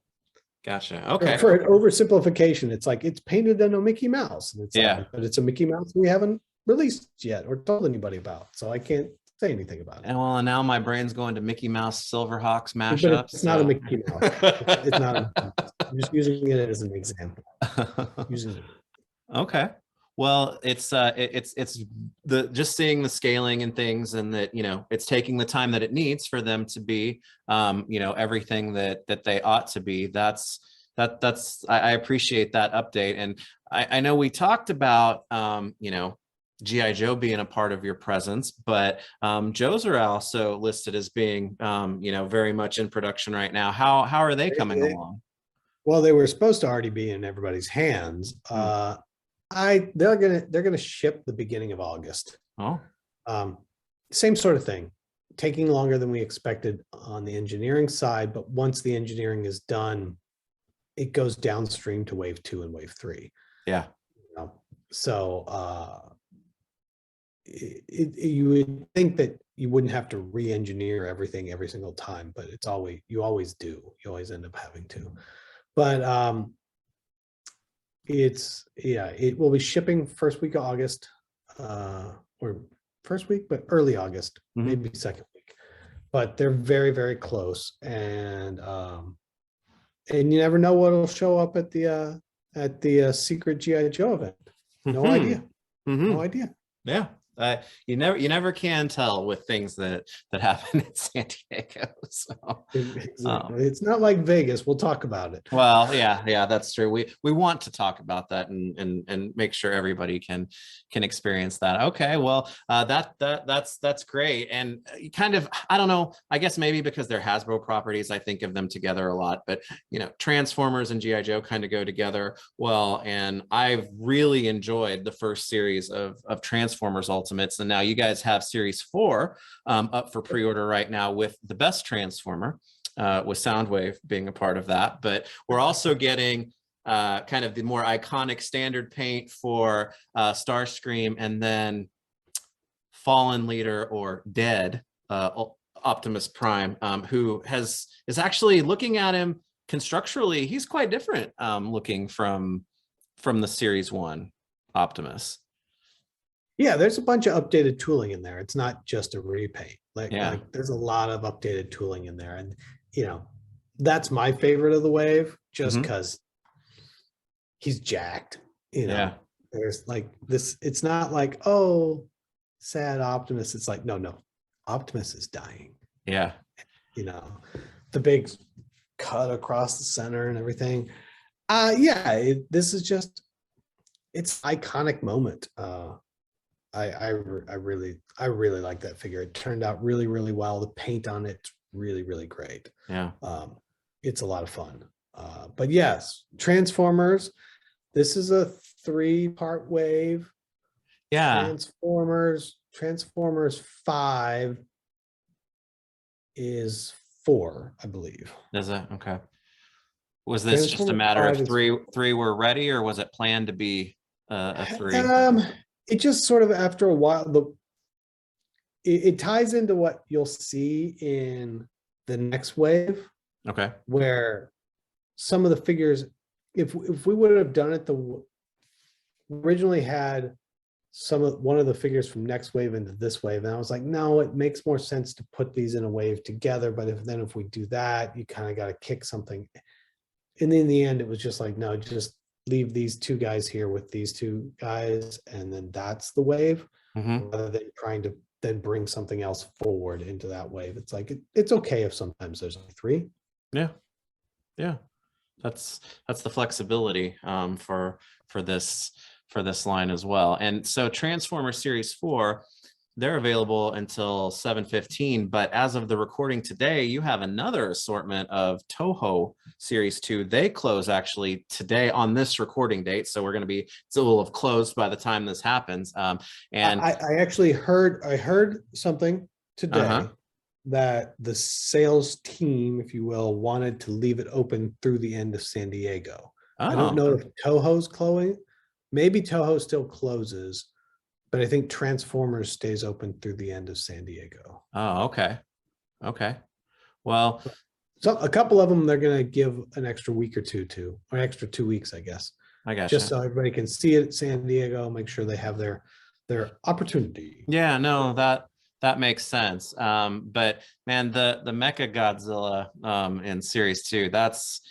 Okay. For an oversimplification, it's like it's painted on a Mickey Mouse, and it's like, but it's a Mickey Mouse we haven't released yet or told anybody about, so I can't say anything about it. And well, now my brain's going to Mickey Mouse Silverhawks mashup. But it's not a Mickey Mouse. It's not. I'm just using it as an example. Okay. Well, it's the just seeing the scaling and things, and that, you know, it's taking the time that it needs for them to be, you know, everything that they ought to be. I appreciate that update. And I know we talked about, you know, G.I. Joe being a part of your presence, but Joe's are also listed as being, you know, very much in production right now. How are they coming along? Well, they were supposed to already be in everybody's hands. They're gonna ship the beginning of August. Same sort of thing, taking longer than we expected on the engineering side, but once the engineering is done, it goes downstream to wave 2 and wave 3. You know? So you would think that you wouldn't have to re-engineer everything every single time, but you always do. You always end up having to. But it will be shipping first week of August, or first week, but early August, maybe second week. But they're very, very close, and you never know what'll show up at the secret G.I. Joe event. No idea. No idea. Yeah. You never can tell with things that happen in San Diego. So it's not like Vegas. We'll talk about it. Well, yeah, that's true. We want to talk about that and make sure everybody can experience that. Okay, well, that's great. And kind of, I don't know, I guess maybe because they're Hasbro properties, I think of them together a lot. But you know, Transformers and G.I. Joe kind of go together well. And I've really enjoyed the first series of Transformers Ultimates, and now you guys have series 4 up for pre-order right now with the best Transformer, with Soundwave being a part of that. But we're also getting kind of the more iconic standard paint for Starscream, and then Fallen Leader or Dead Optimus Prime, who is actually, looking at him constructurally, he's quite different looking from the series 1 Optimus. Yeah, there's a bunch of updated tooling in there. It's not just a repaint. Like there's a lot of updated tooling in there. And, you know, that's my favorite of the wave, just because he's jacked. You know, there's like this, it's not like, oh, sad Optimus. It's like, no, Optimus is dying. Yeah. You know, the big cut across the center and everything. Yeah, this is just, it's iconic moment. I really like that figure. It turned out really, really well. The paint on it's really, really great. Yeah. It's a lot of fun. But yes, Transformers. This is a 3-part wave. Yeah. Transformers 5 is 4, I believe. Is it? Okay. Was this just a matter of three were ready, or was it planned to be a 3? It just sort of, after a while, it ties into what you'll see in the next wave. Okay. Where some of the figures, if we would have done it, originally had one of the figures from next wave into this wave, and I was like, no, it makes more sense to put these in a wave together. But if we do that, you kind of got to kick something. And in the end, it was just like, no, just leave these 2 guys here with these 2 guys, and then that's the wave, rather than trying to then bring something else forward into that wave. It's like, it's okay if sometimes there's only 3. Yeah. That's the flexibility for this line as well. And so Transformer Series 4, they're available until 7/15, but as of the recording today, you have another assortment of Toho Series 2. They close actually today on this recording date, so it will have closed by the time this happens. And I actually heard something today that the sales team, if you will, wanted to leave it open through the end of San Diego. I don't know if Toho's closing. Maybe Toho still closes, but I think Transformers stays open through the end of San Diego. Oh, okay. Well, so a couple of them they're going to give an extra week or two to, or an extra 2 weeks, I guess. I got just so everybody can see it at San Diego, make sure they have their opportunity. Yeah, no, that makes sense. But man, the Mecha Godzilla in Series 2, that's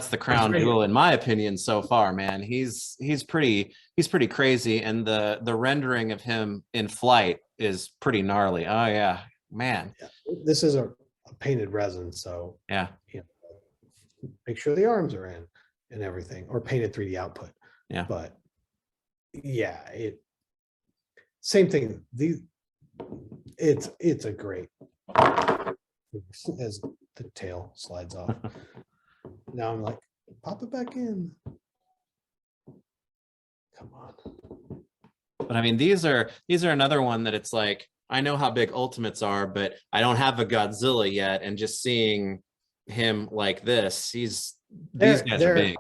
the crown jewel in my opinion so far, man. He's pretty crazy, and the rendering of him in flight is pretty gnarly. Oh yeah, man. Yeah. This is a painted resin, so yeah, make sure the arms are in and everything, or painted 3D output. Yeah, but yeah, same thing. It's a great, as the tail slides off. Now I'm like, pop it back in. Come on. But I mean, these are another one that it's like, I know how big Ultimates are, but I don't have a Godzilla yet, and just seeing him like this, these guys are big.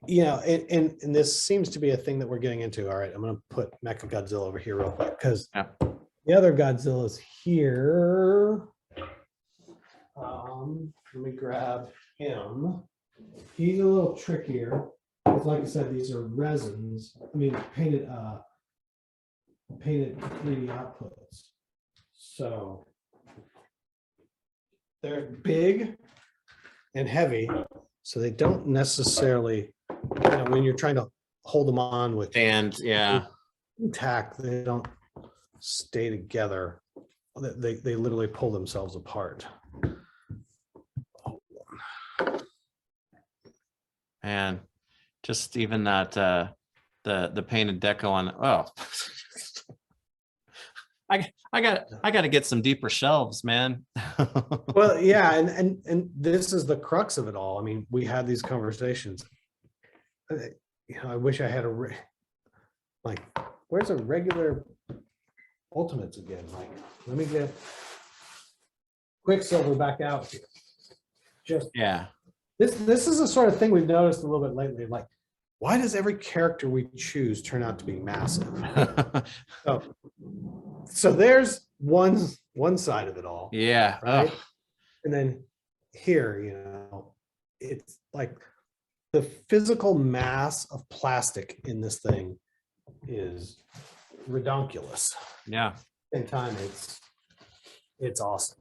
Yeah, and this seems to be a thing that we're getting into. All right, I'm going to put Mecha Godzilla over here real quick, because the other Godzilla's here. Let me grab him. He's a little trickier, because like I said, these are resins. I mean, painted 3D outputs. So they're big and heavy, so they don't necessarily, when you're trying to hold them on with tack, they don't stay together. They literally pull themselves apart. And just even that the painted deco on I got to get some deeper shelves, man. Well, yeah, and this is the crux of it all. I mean, we had these conversations. I wish I had where's a regular Ultimates again? Like, let me get Quicksilver back out here. Just This is the sort of thing we've noticed a little bit lately. Like, why does every character we choose turn out to be massive? So there's one side of it all. Yeah. Right? And then here, it's like the physical mass of plastic in this thing is redonkulous. Yeah. In time, it's awesome.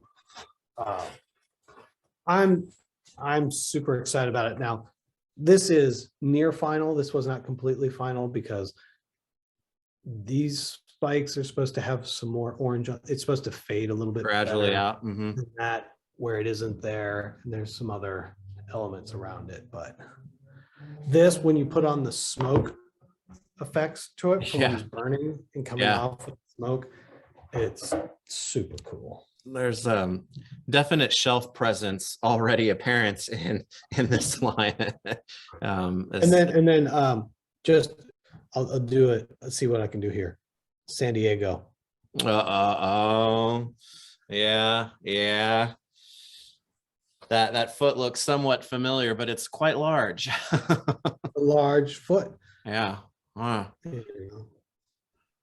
I'm super excited about it. Now, this is near final. This was not completely final, because these spikes are supposed to have some more orange. It's supposed to fade a little bit Gradually better out. than that, where it isn't there. And there's some other elements around it. But this, when you put on the smoke effects to it, for when Yeah. he's burning and coming Yeah. off with smoke, it's super cool. There's definite shelf presence already apparent in this line. And then just I'll do it. Let's see what I can do here. San Diego. Oh, yeah. That foot looks somewhat familiar, but it's quite large. A large foot. Yeah. Wow. There you go.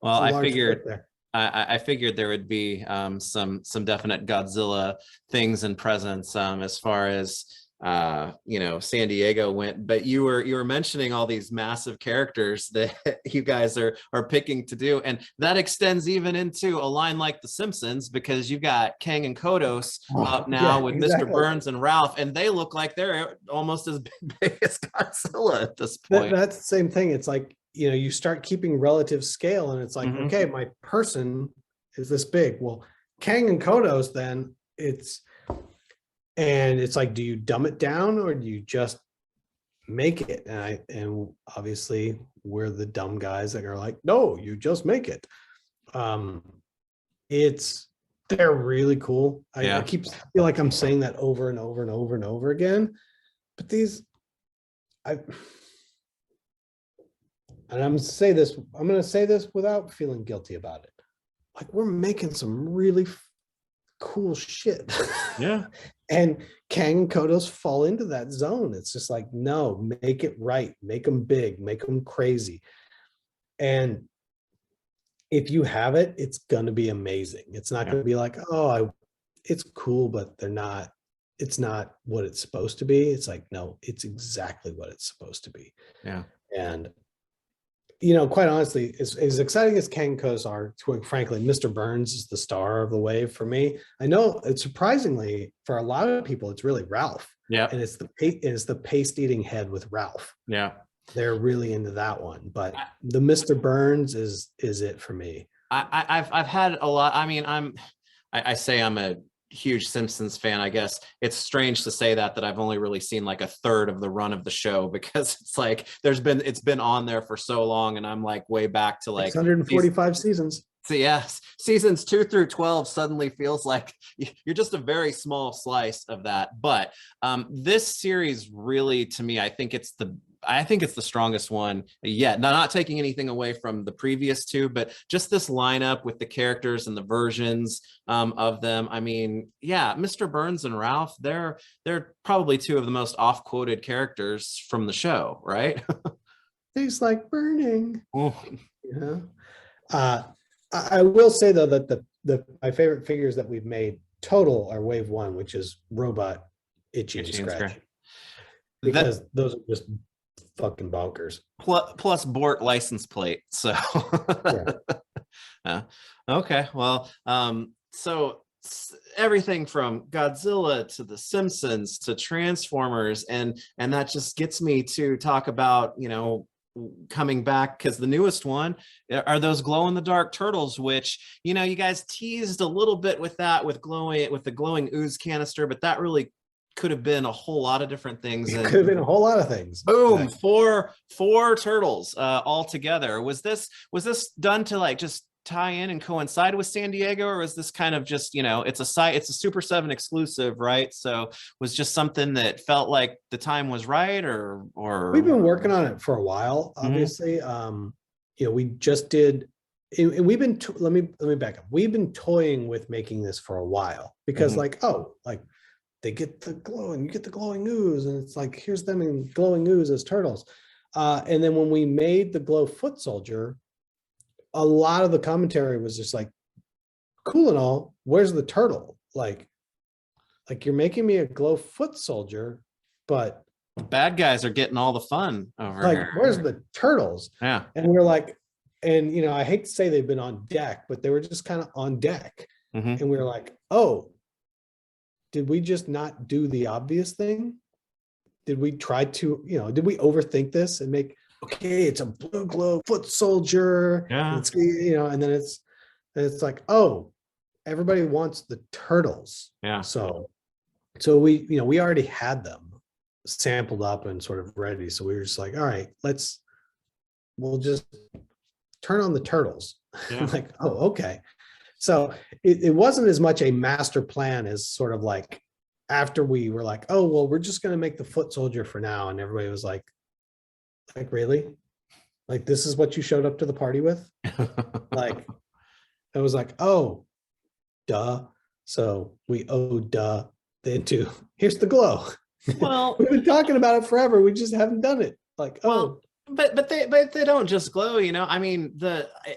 Well, It's a I large figured foot there. I figured there would be some definite Godzilla things and presence as far as San Diego went, but you were mentioning all these massive characters that you guys are picking to do, and that extends even into a line like the Simpsons, because you've got Kang and Kodos up now with exactly. Mr. Burns and Ralph, and they look like they're almost as big as Godzilla at this point. That's the same thing. It's like, you start keeping relative scale, and it's like, Mhm. okay, my person is this big. Well, Kang and Kodos, then it's like, do you dumb it down or do you just make it? And obviously we're the dumb guys that are like, no, you just make it. They're really cool. I feel like I'm saying that over and over and over and over again, but and I'm going to say this without feeling guilty about it. Like, we're making some really cool shit. Yeah. And Kang and Kodos fall into that zone. It's just like, no, make it right. Make them big, make them crazy. And if you have it, it's going to be amazing. It's not going to be like, it's cool, but it's not what it's supposed to be. It's like, no, it's exactly what it's supposed to be. Yeah. And quite honestly, as exciting as Kang and Kodos are, frankly, Mr. Burns is the star of the wave for me. I know it's surprisingly, for a lot of people, it's really Ralph. Yeah. And it's the paste eating head with Ralph. Yeah. They're really into that one. But the Mr. Burns is it for me. I've had a lot. I mean, I say I'm a huge Simpsons fan. I guess it's strange to say that I've only really seen like a third of the run of the show, because it's like it's been on there for so long, and I'm like way back to like 145 seasons. So yes, seasons 2 through 12 suddenly feels like you're just a very small slice of that. But this series really, to me, I think it's the strongest one yet. Now, not taking anything away from the previous two, but just this lineup with the characters and the versions of them. I mean, yeah, Mr. Burns and Ralph, they're probably two of the most off-quoted characters from the show, right? Tastes like burning. I will say though that my favorite figures that we've made total are Wave 1, which is Robot, Itchy and Scratchy. Because those are just fucking bonkers. Plus Bort license plate. So okay, well, so everything from Godzilla to the Simpsons to Transformers, and that just gets me to talk about coming back, because the newest one are those glow-in-the-dark turtles, which you guys teased a little bit with the glowing ooze canister, but that really could have been a whole lot of different things. It could have been a whole lot of things. Boom, four turtles all together. Was this done to like just tie in and coincide with San Diego, or is this kind of just it's a Super7 exclusive, right? So was just something that felt like the time was right, or we've been working on it for a while, obviously. We just did, and we've been let me back up. We've been toying with making this for a while, because they get the glow and you get the glowing ooze, and it's like, here's them in glowing ooze as turtles. And then when we made the glow foot soldier, a lot of the commentary was just like, cool and all, where's the turtle? Like you're making me a glow foot soldier, but bad guys are getting all the fun over like, here. where's the turtles? Yeah. And we're like, and I hate to say they've been on deck, but they were just kind of on deck. And we were like, oh, did we just not do the obvious thing? Did we try to, did we overthink this and make okay, it's a blue glow foot soldier. Yeah. It's, and then it's like, oh, everybody wants the turtles. Yeah. So we already had them sampled up and sort of ready. So we were just like, all right, we'll just turn on the turtles. Yeah. Like, oh, okay. So it wasn't as much a master plan as sort of like after we were like, oh, well, we're just going to make the foot soldier for now. And everybody was like, really? Like, this is what you showed up to the party with? Like, it was like, oh, duh. So we duh into here's the glow. Well, We've been talking about it forever. We just haven't done it. Like, well, but they don't just glow, I mean,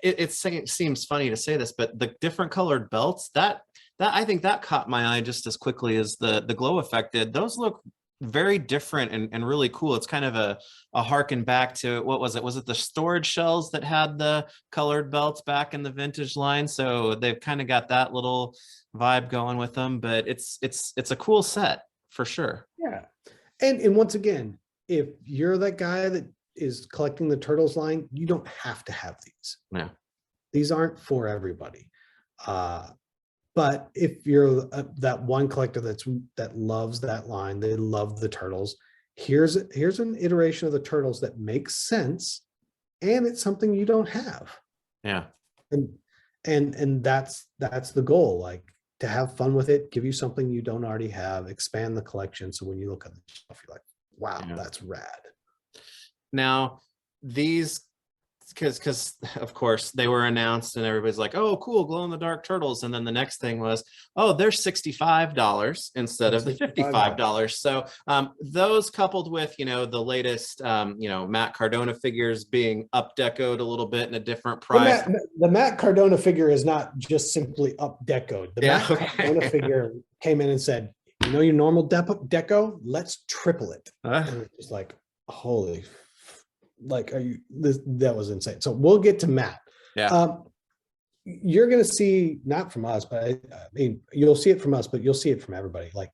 it seems funny to say this, but the different colored belts that I think that caught my eye just as quickly as the glow effect did. Those look very different and really cool. It's kind of a harken back to, what was it? Was it the storage shells that had the colored belts back in the vintage line? So they've kind of got that little vibe going with them, but it's a cool set for sure. yeah. And once again, if you're that guy that is collecting the turtles line, you don't have to have these. Yeah. These aren't for everybody. But if you're that one collector that loves that line, they love the turtles. Here's an iteration of the turtles that makes sense, and it's something you don't have. Yeah. And that's the goal. Like, to have fun with it, give you something you don't already have, expand the collection. So when you look at the stuff, you're like, wow, Yeah. that's rad. Now, these, because of course they were announced and everybody's like, oh, cool, glow in the dark turtles. And then the next thing was, oh, they're $65 instead of the $55. So those coupled with, the latest, Matt Cardona figures being up decoed a little bit in a different price. The Matt Cardona figure is not just simply up decoed. The Matt Cardona figure came in and said, your normal deco, let's triple it. And it's just like, holy, like, that was insane. So we'll get to Matt. Yeah. You're going to see, not from us, but I mean, you'll see it from us, but you'll see it from everybody. Like,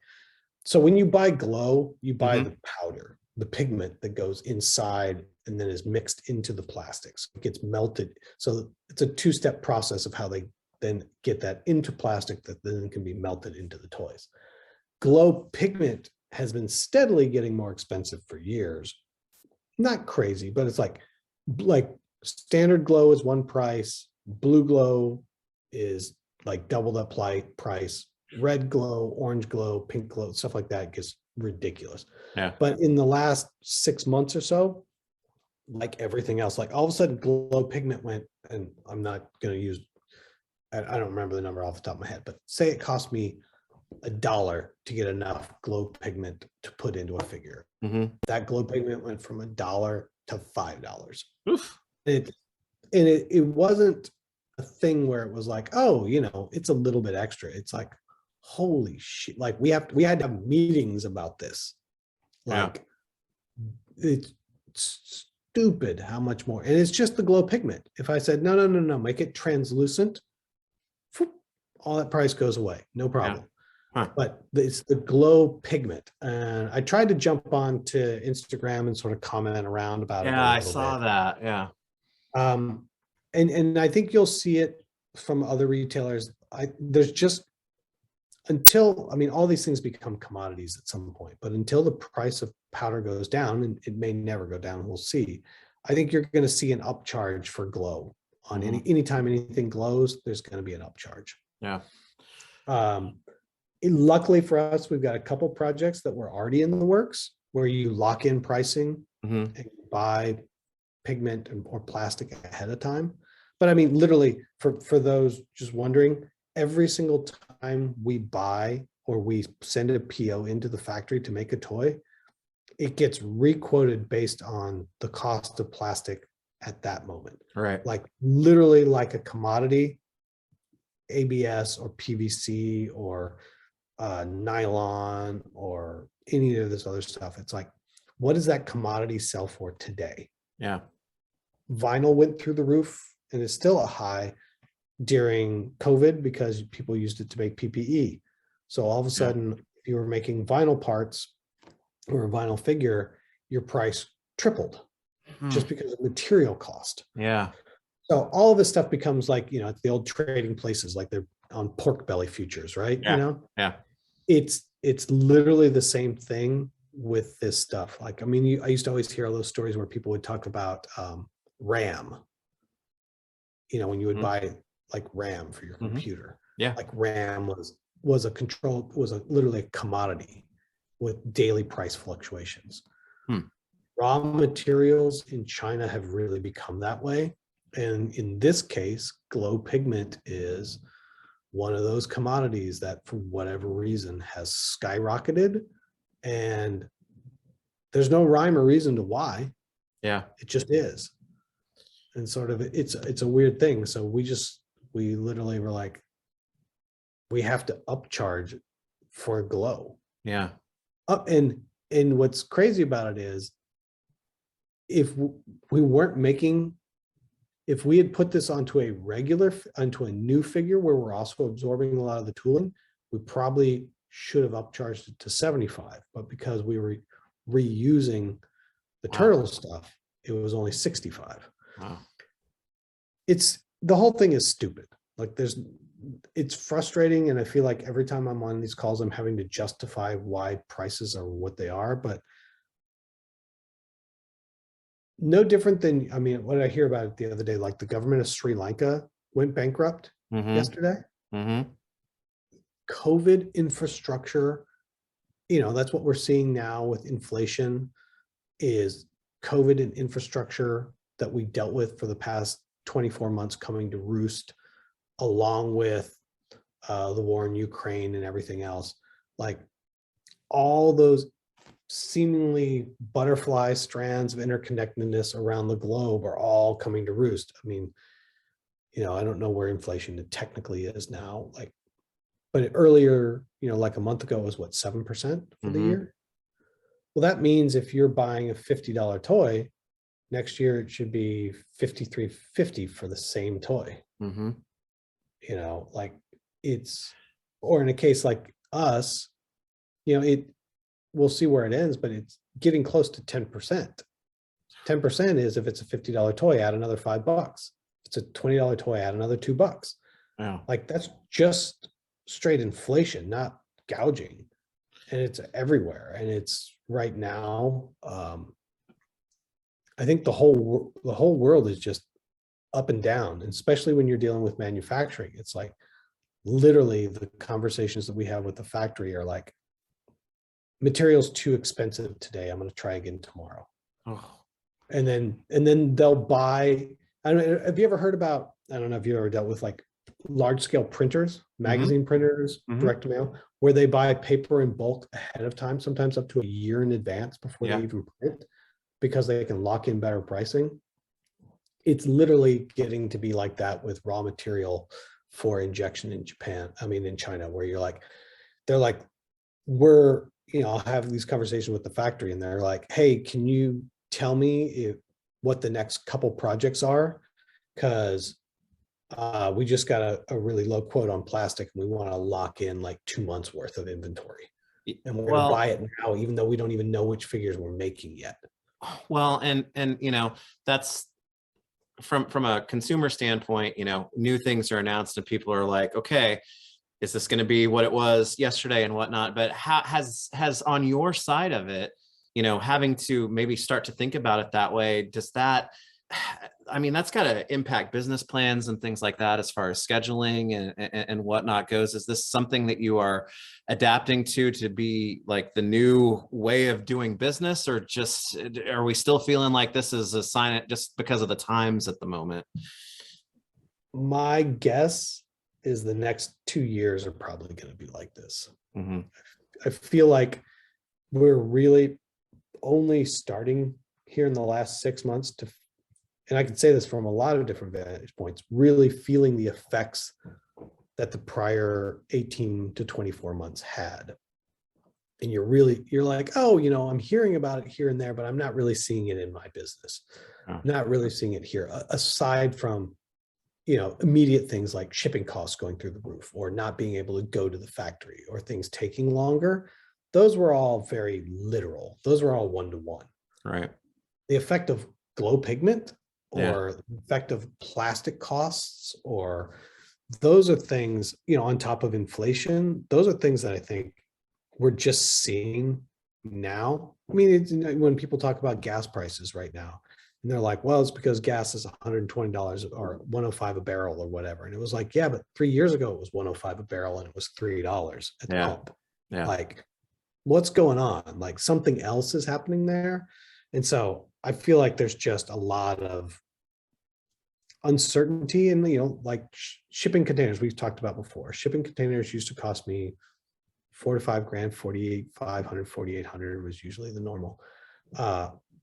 so when you buy glow, you buy the powder, the pigment that goes inside and then is mixed into the plastics. It gets melted. So it's a two-step process of how they then get that into plastic that then can be melted into the toys. Glow pigment has been steadily getting more expensive for years. Not crazy, but it's like standard glow is one price, blue glow is like double that price, red glow, orange glow, pink glow, stuff like that gets ridiculous. Yeah. But in the last 6 months or so, like everything else, like all of a sudden glow pigment went, and I'm not going to use, I don't remember the number off the top of my head, but say it cost me $1 to get enough glow pigment to put into a figure. That glow pigment went from $1 to $5. Oof. It wasn't a thing where it was like, oh, it's a little bit extra. It's like, holy shit! Like we had to have meetings about this. Like, it's stupid how much more, and it's just the glow pigment. If I said no, make it translucent, all that price goes away, no problem. Yeah. Huh. But it's the glow pigment. And I tried to jump on to Instagram and sort of comment around about it. Yeah, I saw that. Yeah. And I think you'll see it from other retailers. There's just, all these things become commodities at some point, but until the price of powder goes down, and it may never go down, we'll see. I think you're going to see an upcharge for glow on anytime anything glows, there's going to be an upcharge. Yeah. Luckily for us, we've got a couple projects that were already in the works where you lock in pricing and buy pigment or plastic ahead of time. But I mean, literally, for those just wondering, every single time we buy or we send a PO into the factory to make a toy, it gets requoted based on the cost of plastic at that moment. Right. Like literally like a commodity, ABS or PVC or nylon or any of this other stuff. It's like, what does that commodity sell for today? Yeah. Vinyl went through the roof and is still a high during COVID because people used it to make PPE. So all of a sudden, if you were making vinyl parts or a vinyl figure, your price tripled. just because of material cost. Yeah. So all of this stuff becomes like, it's the old trading places, like they're on pork belly futures, right? Yeah. Yeah. It's literally the same thing with this stuff. Like, I mean, I used to always hear all those stories where people would talk about RAM, when you would buy like RAM for your computer. Yeah. Like RAM was literally a commodity with daily price fluctuations. Raw materials in China have really become that way. And in this case, glow pigment is one of those commodities that for whatever reason has skyrocketed, and there's no rhyme or reason to why. Yeah. It just is. And sort of it's a weird thing. So we literally were like, we have to upcharge for glow. Yeah. And what's crazy about it is, if we had put this onto a new figure where we're also absorbing a lot of the tooling, we probably should have upcharged it to 75. But because we were reusing the turtle stuff, it was only 65. Wow. The whole thing is stupid. Like it's frustrating. And I feel like every time I'm on these calls, I'm having to justify why prices are what they are, but no different than, I mean, what did I hear about it the other day? Like the government of Sri Lanka went bankrupt yesterday. COVID infrastructure, that's what we're seeing now with inflation, is COVID and infrastructure that we dealt with for the past 24 months coming to roost, along with the war in Ukraine and everything else. Like all those seemingly butterfly strands of interconnectedness around the globe are all coming to roost. I mean, I don't know where inflation technically is now, but earlier, like a month ago, it was what, 7% for the year? Well, that means if you're buying a $50 toy, next year it should be $53.50 for the same toy. Or in a case like us, we'll see where it ends, but it's getting close to 10%. 10% is, if it's a $50 toy, add another $5. If it's a $20 toy, add another $2. Wow. Like that's just straight inflation, not gouging. And it's everywhere. And it's right now, I think the whole world is just up and down, and especially when you're dealing with manufacturing. It's like literally the conversations that we have with the factory are like, material's too expensive today, I'm going to try again tomorrow. And then they'll buy, I don't know, have you ever heard about, I don't know if you ever dealt with like large scale printers, magazine printers, direct mail, where they buy paper in bulk ahead of time, sometimes up to a year in advance before they even print, because they can lock in better pricing. It's literally getting to be like that with raw material for injection in China, where they're like, I'll have these conversations with the factory and they're like, hey, can you tell me what the next couple projects are? Because we just got a really low quote on plastic and we want to lock in like 2 months worth of inventory. And we're going to buy it now, even though we don't even know which figures we're making yet. Well, and that's from a consumer standpoint, new things are announced and people are like, okay, is this going to be what it was yesterday and whatnot? But how has on your side of it, having to maybe start to think about it that way, does that, that's got to impact business plans and things like that as far as scheduling and whatnot goes. Is this something that you are adapting to be like the new way of doing business, or just are we still feeling like this is a sign just because of the times at the moment? My guess is the next 2 years are probably going to be like this. I feel like we're really only starting here in the last 6 months and I can say this from a lot of different vantage points, really feeling the effects that the prior 18 to 24 months had. And you're like, oh, I'm hearing about it here and there, but I'm not really seeing it in my business. Not really seeing it here, aside from, immediate things like shipping costs going through the roof, or not being able to go to the factory, or things taking longer. Those were all very literal. Those were all one-to-one. Right. The effect of glow pigment or effect of plastic costs, or those are things, you know, on top of inflation. Those are things that I think we're just seeing now. I mean, it's, when people talk about gas prices right now, and they're like, well, it's because gas is $120 or 105 a barrel or whatever. And it was like, yeah, but 3 years ago it was 105 a barrel and it was $3 at the pump. Yeah. Like, what's going on? Like, something else is happening there. And so I feel like there's just a lot of uncertainty, and, you know, like shipping containers we've talked about before. Shipping containers used to cost me $4 to $5 grand, 4,500, 4,800 was usually the normal.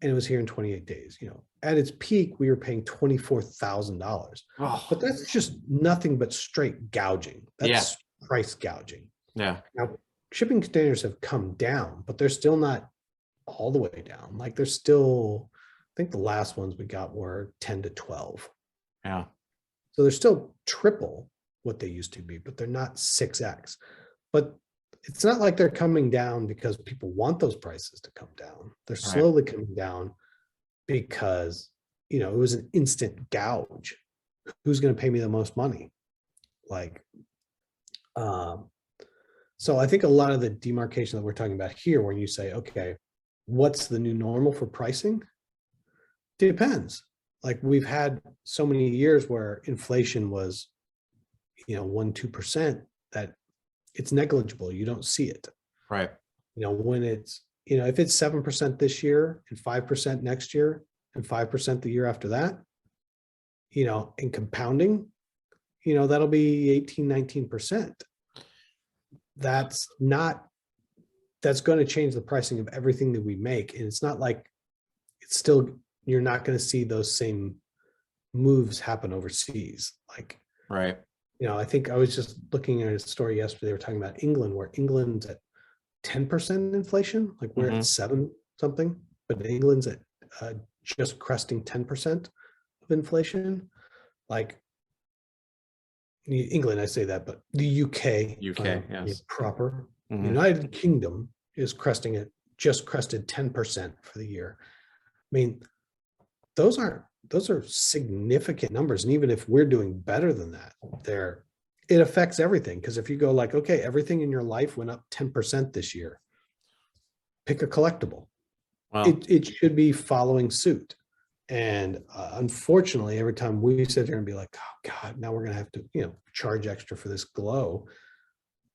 And it was here in 28 days. You know, at its peak, we were paying $24,000. Oh, But that's just nothing but straight gouging. That's price gouging. yeah. Now, shipping containers have come down, but they're still not all the way down. Like, they're still, I think the last ones we got were 10 to 12. Yeah. So they're still triple what they used to be, but they're not 6x. But it's not like they're coming down because people want those prices to come down. They're slowly coming down because, you know, it was an instant gouge. Who's going to pay me the most money? Like, so I think a lot of the demarcation that we're talking about here, when you say, okay, what's the new normal for pricing? Depends. Like, we've had so many years where inflation was, you know, 1-2%, that it's negligible. You don't see it. Right. You know, when it's, you know, if it's 7% this year and 5% next year and 5% the year after that, you know, and compounding, you know, that'll be 18, 19%. That's going to change the pricing of everything that we make. And it's not like it's still, you're not going to see those same moves happen overseas. Like, Right. you know, I think I was just looking at a story yesterday. They were talking about England, where England's at 10% inflation. Like, we're at 7 something, but England's at just cresting 10% of inflation. Like, England, I say that, but the UK, yes. proper. United Kingdom is cresting it, just crested 10% for the year. I mean, those are significant numbers. And even if we're doing better than that, it affects everything. Because if you go like, okay, everything in your life went up 10% this year, pick a collectible. Well, it should be following suit. And unfortunately, every time we sit here and be like, oh God, now we're going to have to, you know, charge extra for this glow.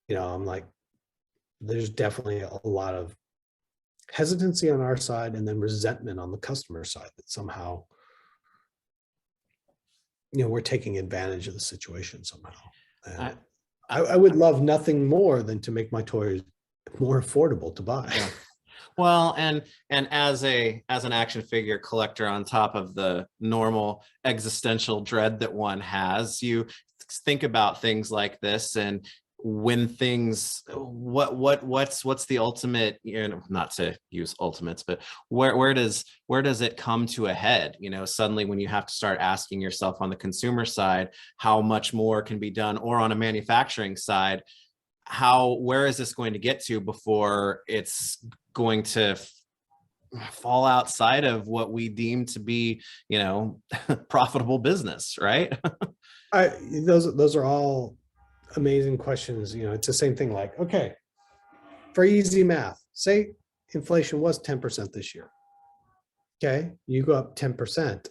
You know, I'm like, there's definitely a lot of hesitancy on our side, and then resentment on the customer side that somehow, you know, we're taking advantage of the situation somehow. And I would love nothing more than to make my toys more affordable to buy. Yeah. Well, and as an action figure collector, on top of the normal existential dread that one has, you think about things like this, and when things, what's the ultimate, you know, not to use ultimates, but where does it come to a head? You know, suddenly when you have to start asking yourself on the consumer side, how much more can be done, or on a manufacturing side, where is this going to get to before it's going to fall outside of what we deem to be, you know, profitable business, right? Those are all amazing questions. You know, it's the same thing. Like, okay, for easy math, say inflation was 10% this year. Okay, you go up 10%.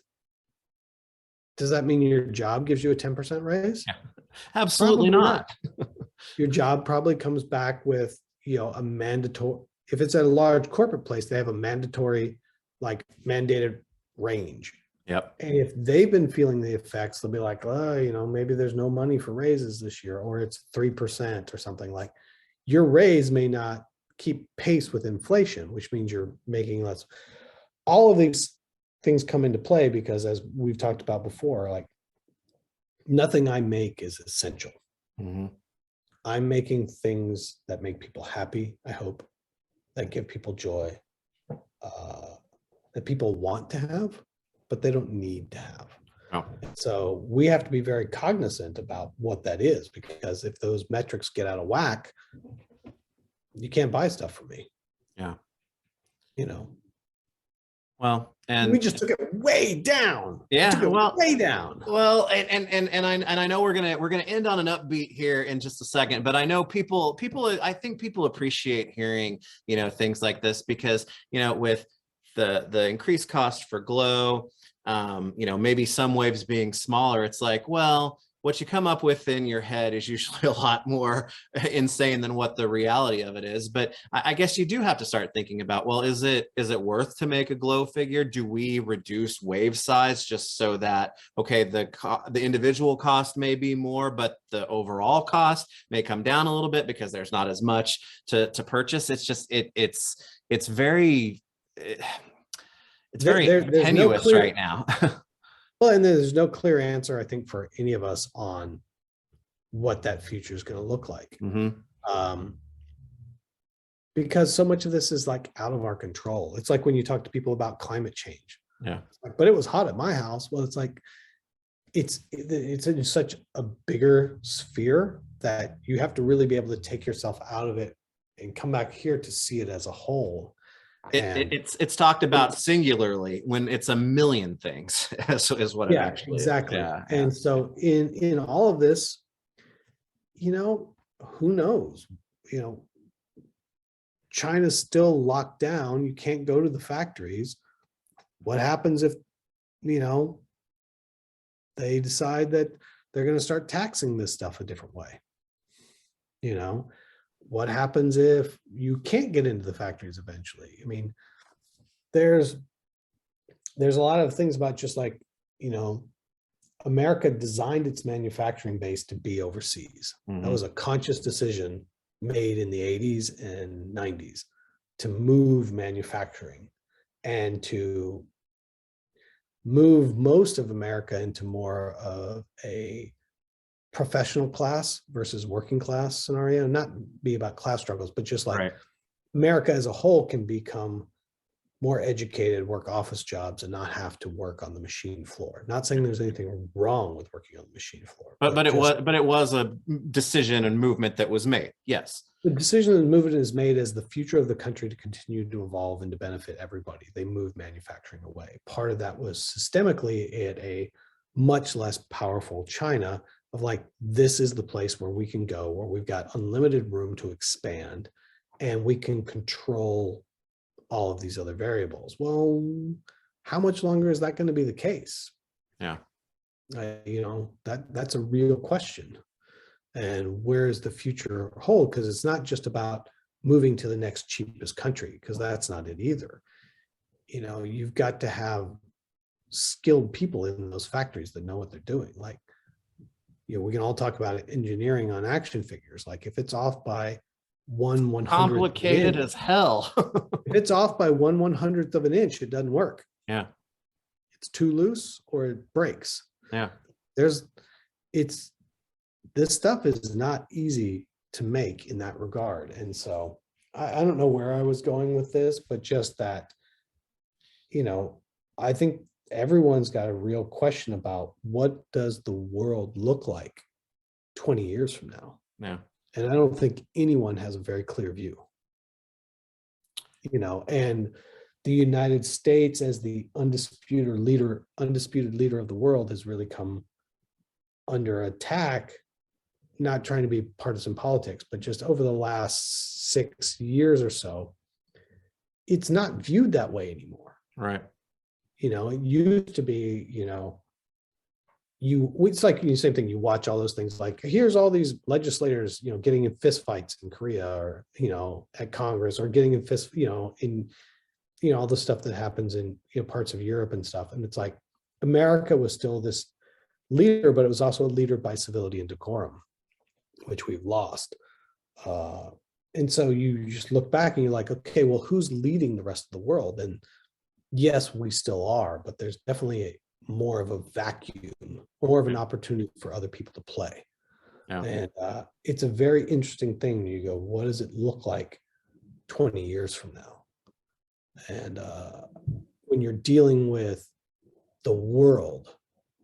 Does that mean your job gives you a 10% raise? Yeah, absolutely not. Your job probably comes back with, you know, a mandatory, if it's at a large corporate place, they have a mandatory, like, mandated range. Yep. And if they've been feeling the effects, they'll be like, oh, you know, maybe there's no money for raises this year, or it's 3% or something. Like, your raise may not keep pace with inflation, which means you're making less. All of these things come into play because, as we've talked about before, like, nothing I make is essential. I'm making things that make people happy, I hope, that give people joy, that people want to have, but they don't need to have. Oh. So we have to be very cognizant about what that is, because if those metrics get out of whack, you can't buy stuff from me. Yeah. You know. Well, and we just took it way down. Yeah, Took it way down. Well, and I know we're gonna end on an upbeat here in just a second, but I know I think people appreciate hearing, you know, things like this because, you know, with the increased cost for glow, you know, maybe some waves being smaller, it's like, well, what you come up with in your head is usually a lot more insane than what the reality of it is. But I guess you do have to start thinking about, well, is it worth to make a glow figure? Do we reduce wave size just so that, okay, the individual cost may be more, but the overall cost may come down a little bit because there's not as much to purchase. It's just, it's very, it's very tenuous right now. Well, and there's no clear answer, I think, for any of us on what that future is going to look like. Because so much of this is like out of our control. It's like when you talk to people about climate change. Yeah. Like, but it was hot at my house. Well, it's like, it's in such a bigger sphere that you have to really be able to take yourself out of it and come back here to see it as a whole. It's talked about singularly when it's a million things is what it actually exactly is. Yeah, and so in all of this, you know, who knows, you know, China's still locked down. You can't go to the factories. What happens if, you know, they decide that they're going to start taxing this stuff a different way? You know, what happens if you can't get into the factories eventually? I mean, there's a lot of things about just like, you know, America designed its manufacturing base to be overseas. That was a conscious decision made in the 80s and 90s to move manufacturing and to move most of America into more of a professional class versus working class scenario, not be about class struggles, but just like America as a whole can become more educated, work office jobs and not have to work on the machine floor. Not saying there's anything wrong with working on the machine floor. But it was a decision and movement that was made. Yes. The decision and movement is made as the future of the country to continue to evolve and to benefit everybody. They moved manufacturing away. Part of that was systemically at a much less powerful China of like, this is the place where we can go, where we've got unlimited room to expand and we can control all of these other variables. Well, how much longer is that going to be the case? Yeah. You know, that's a real question. And where is the future hold? Because it's not just about moving to the next cheapest country, because that's not it either. You know, you've got to have skilled people in those factories that know what they're doing. Like, you know, we can all talk about engineering on action figures. Like if it's off by 1/100th, complicated as hell. If it's off by 1/100th of an inch, it doesn't work. Yeah. It's too loose or it breaks. Yeah. This stuff is not easy to make in that regard. And so I don't know where I was going with this, but just that, you know, I think everyone's got a real question about what does the world look like 20 years from now? Yeah. And I don't think anyone has a very clear view. You know, and the United States as the undisputed leader of the world has really come under attack, not trying to be partisan politics, but just over the last 6 years or so, it's not viewed that way anymore. Right. You know, it used to be, you know, it's like the same thing. You watch all those things like, here's all these legislators, you know, getting in fist fights in Korea or, you know, at Congress or getting in fist, you know, in, you know, all the stuff that happens in, you know, parts of Europe and stuff. And it's like, America was still this leader, but it was also a leader by civility and decorum, which we've lost. And so you just look back and you're like, okay, well, who's leading the rest of the world? And yes, we still are, but there's definitely more of a vacuum, more of an opportunity for other people to play. Yeah. And it's a very interesting thing. You go, what does it look like 20 years from now? And when you're dealing with the world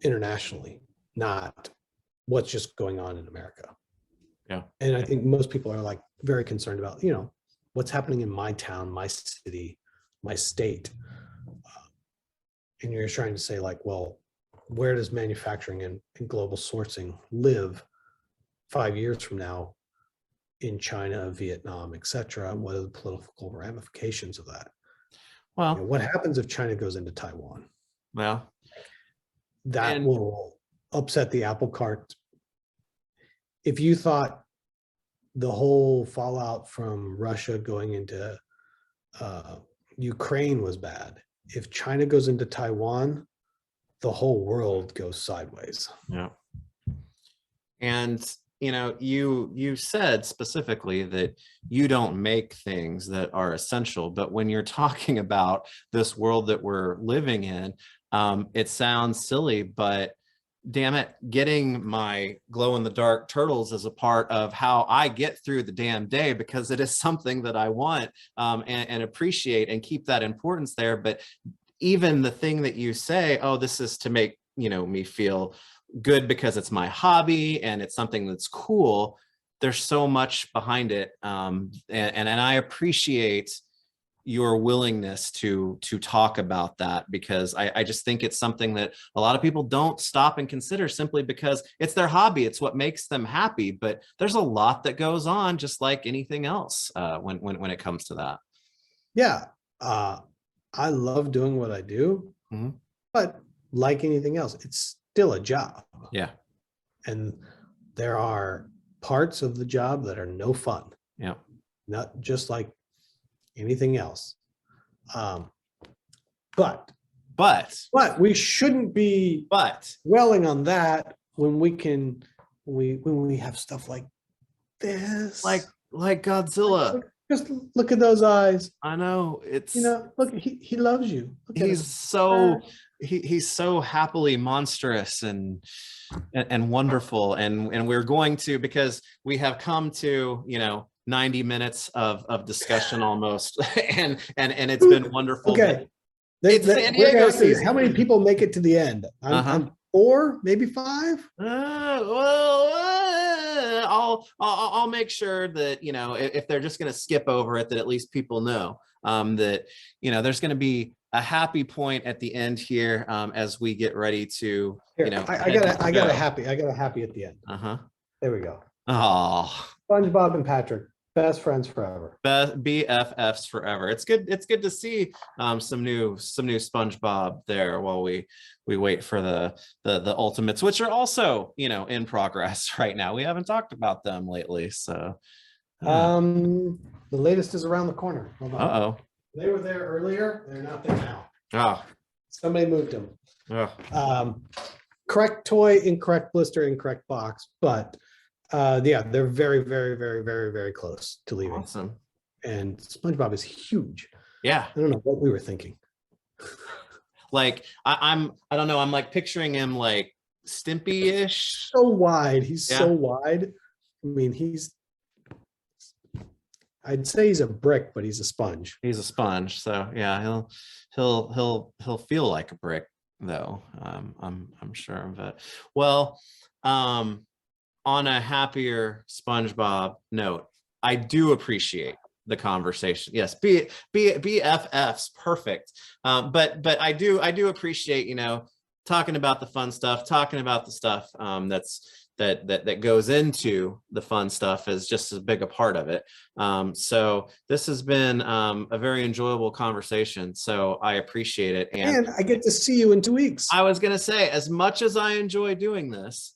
internationally, not what's just going on in America. Yeah. And I think most people are like very concerned about, you know, what's happening in my town, my city, my state. and you're trying to say like, well, where does manufacturing and global sourcing live 5 years from now in China, Vietnam, etc.? What are the political ramifications of that? Well, What happens if China goes into Taiwan? well, That will upset the apple cart. If you thought the whole fallout from Russia going into Ukraine was bad, if China goes into Taiwan, the whole world goes sideways. yeah. And you said specifically that you don't make things that are essential, but when you're talking about this world that we're living in, it sounds silly, but damn it, getting my glow in the dark turtles is a part of how I get through the damn day, because it is something that I want and appreciate and keep that importance there. But even the thing that you say, oh, this is to make me feel good because it's my hobby and it's something that's cool, there's so much behind it, and I appreciate your willingness to talk about that, because I just think it's something that a lot of people don't stop and consider simply because it's their hobby, it's what makes them happy. But there's a lot that goes on, just like anything else, when it comes to that. Yeah, I love doing what I do, but like anything else, it's still a job. Yeah. And there are parts of the job that are no fun. Yeah. Not just like anything else. But we shouldn't be dwelling on that when we have stuff like this. Like Godzilla. Just look at those eyes. I know, it's look, he loves you. He's so happily monstrous and wonderful, and we're going to, because we have come to 90 minutes of discussion almost, and it's been wonderful. Okay, it's San Diego season. How many people make it to the end? I'm 4, maybe 5. I'll make sure that if they're just going to skip over it, that at least people know that there's going to be a happy point at the end here, as we get ready to I got a happy at the end. There we go. Oh, SpongeBob and Patrick, best friends forever. Best BFFs forever. It's good to see some new SpongeBob there while we wait for the ultimates, which are also in progress right now. We haven't talked about them lately, so the latest is around the corner. Hold on. Uh-oh. They were there earlier, they're not there now. Oh, somebody moved them. Oh. Correct toy, incorrect blister, incorrect box, but yeah, they're very, very, very, very, very close to leaving. Awesome. And SpongeBob is huge. Yeah. I don't know what we were thinking. Like I don't know, I'm like picturing him like Stimpy-ish. So wide. He's so wide. I mean, I'd say he's a brick, but he's a sponge. He's a sponge. So yeah, he'll feel like a brick though. I'm sure of it. Well, on a happier SpongeBob note, I do appreciate the conversation. Yes, BFFs, perfect. But I do appreciate talking about the fun stuff, talking about the stuff that goes into the fun stuff is just as big a part of it. So this has been a very enjoyable conversation. So I appreciate it. And I get to see you in 2 weeks. I was gonna say, as much as I enjoy doing this,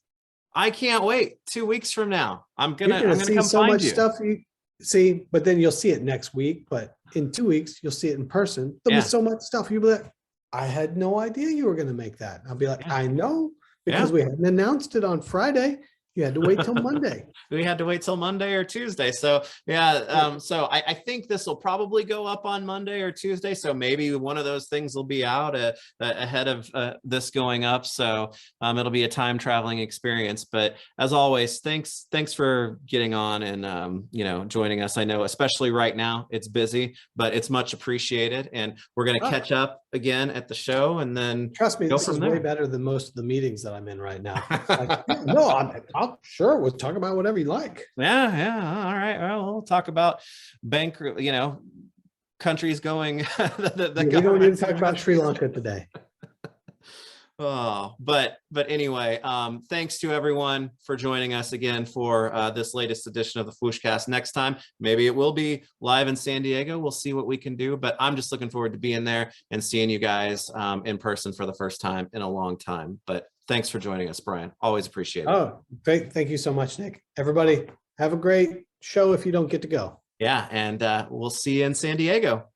I can't wait. 2 weeks from now, I'm gonna see come so find much you. stuff you see, but then you'll see it next week. But in 2 weeks, you'll see it in person. There'll be so much stuff. You'll be like, I had no idea you were gonna make that. I'll be like, I know, because we hadn't announced it on Friday. You had to wait till Monday. We had to wait till Monday or Tuesday. So yeah, so I think this will probably go up on Monday or Tuesday. So maybe one of those things will be out ahead of this going up. So it'll be a time traveling experience. But as always, thanks for getting on and joining us. I know especially right now it's busy, but it's much appreciated. And we're going to catch up again at the show, and then trust me, this is way better than most of the meetings that I'm in right now. Like, no, I'm sure we'll talk about whatever you like. Yeah. All right. Well, we'll talk about countries going. We don't even talk about Sri Lanka today. Oh, but anyway, thanks to everyone for joining us again for this latest edition of the FwooshCast. Next time, maybe it will be live in San Diego. We'll see what we can do, but I'm just looking forward to being there and seeing you guys in person for the first time in a long time. But thanks for joining us, Brian. Always appreciate it. Oh, thank you so much, Nick. Everybody, have a great show if you don't get to go. Yeah, and we'll see you in San Diego.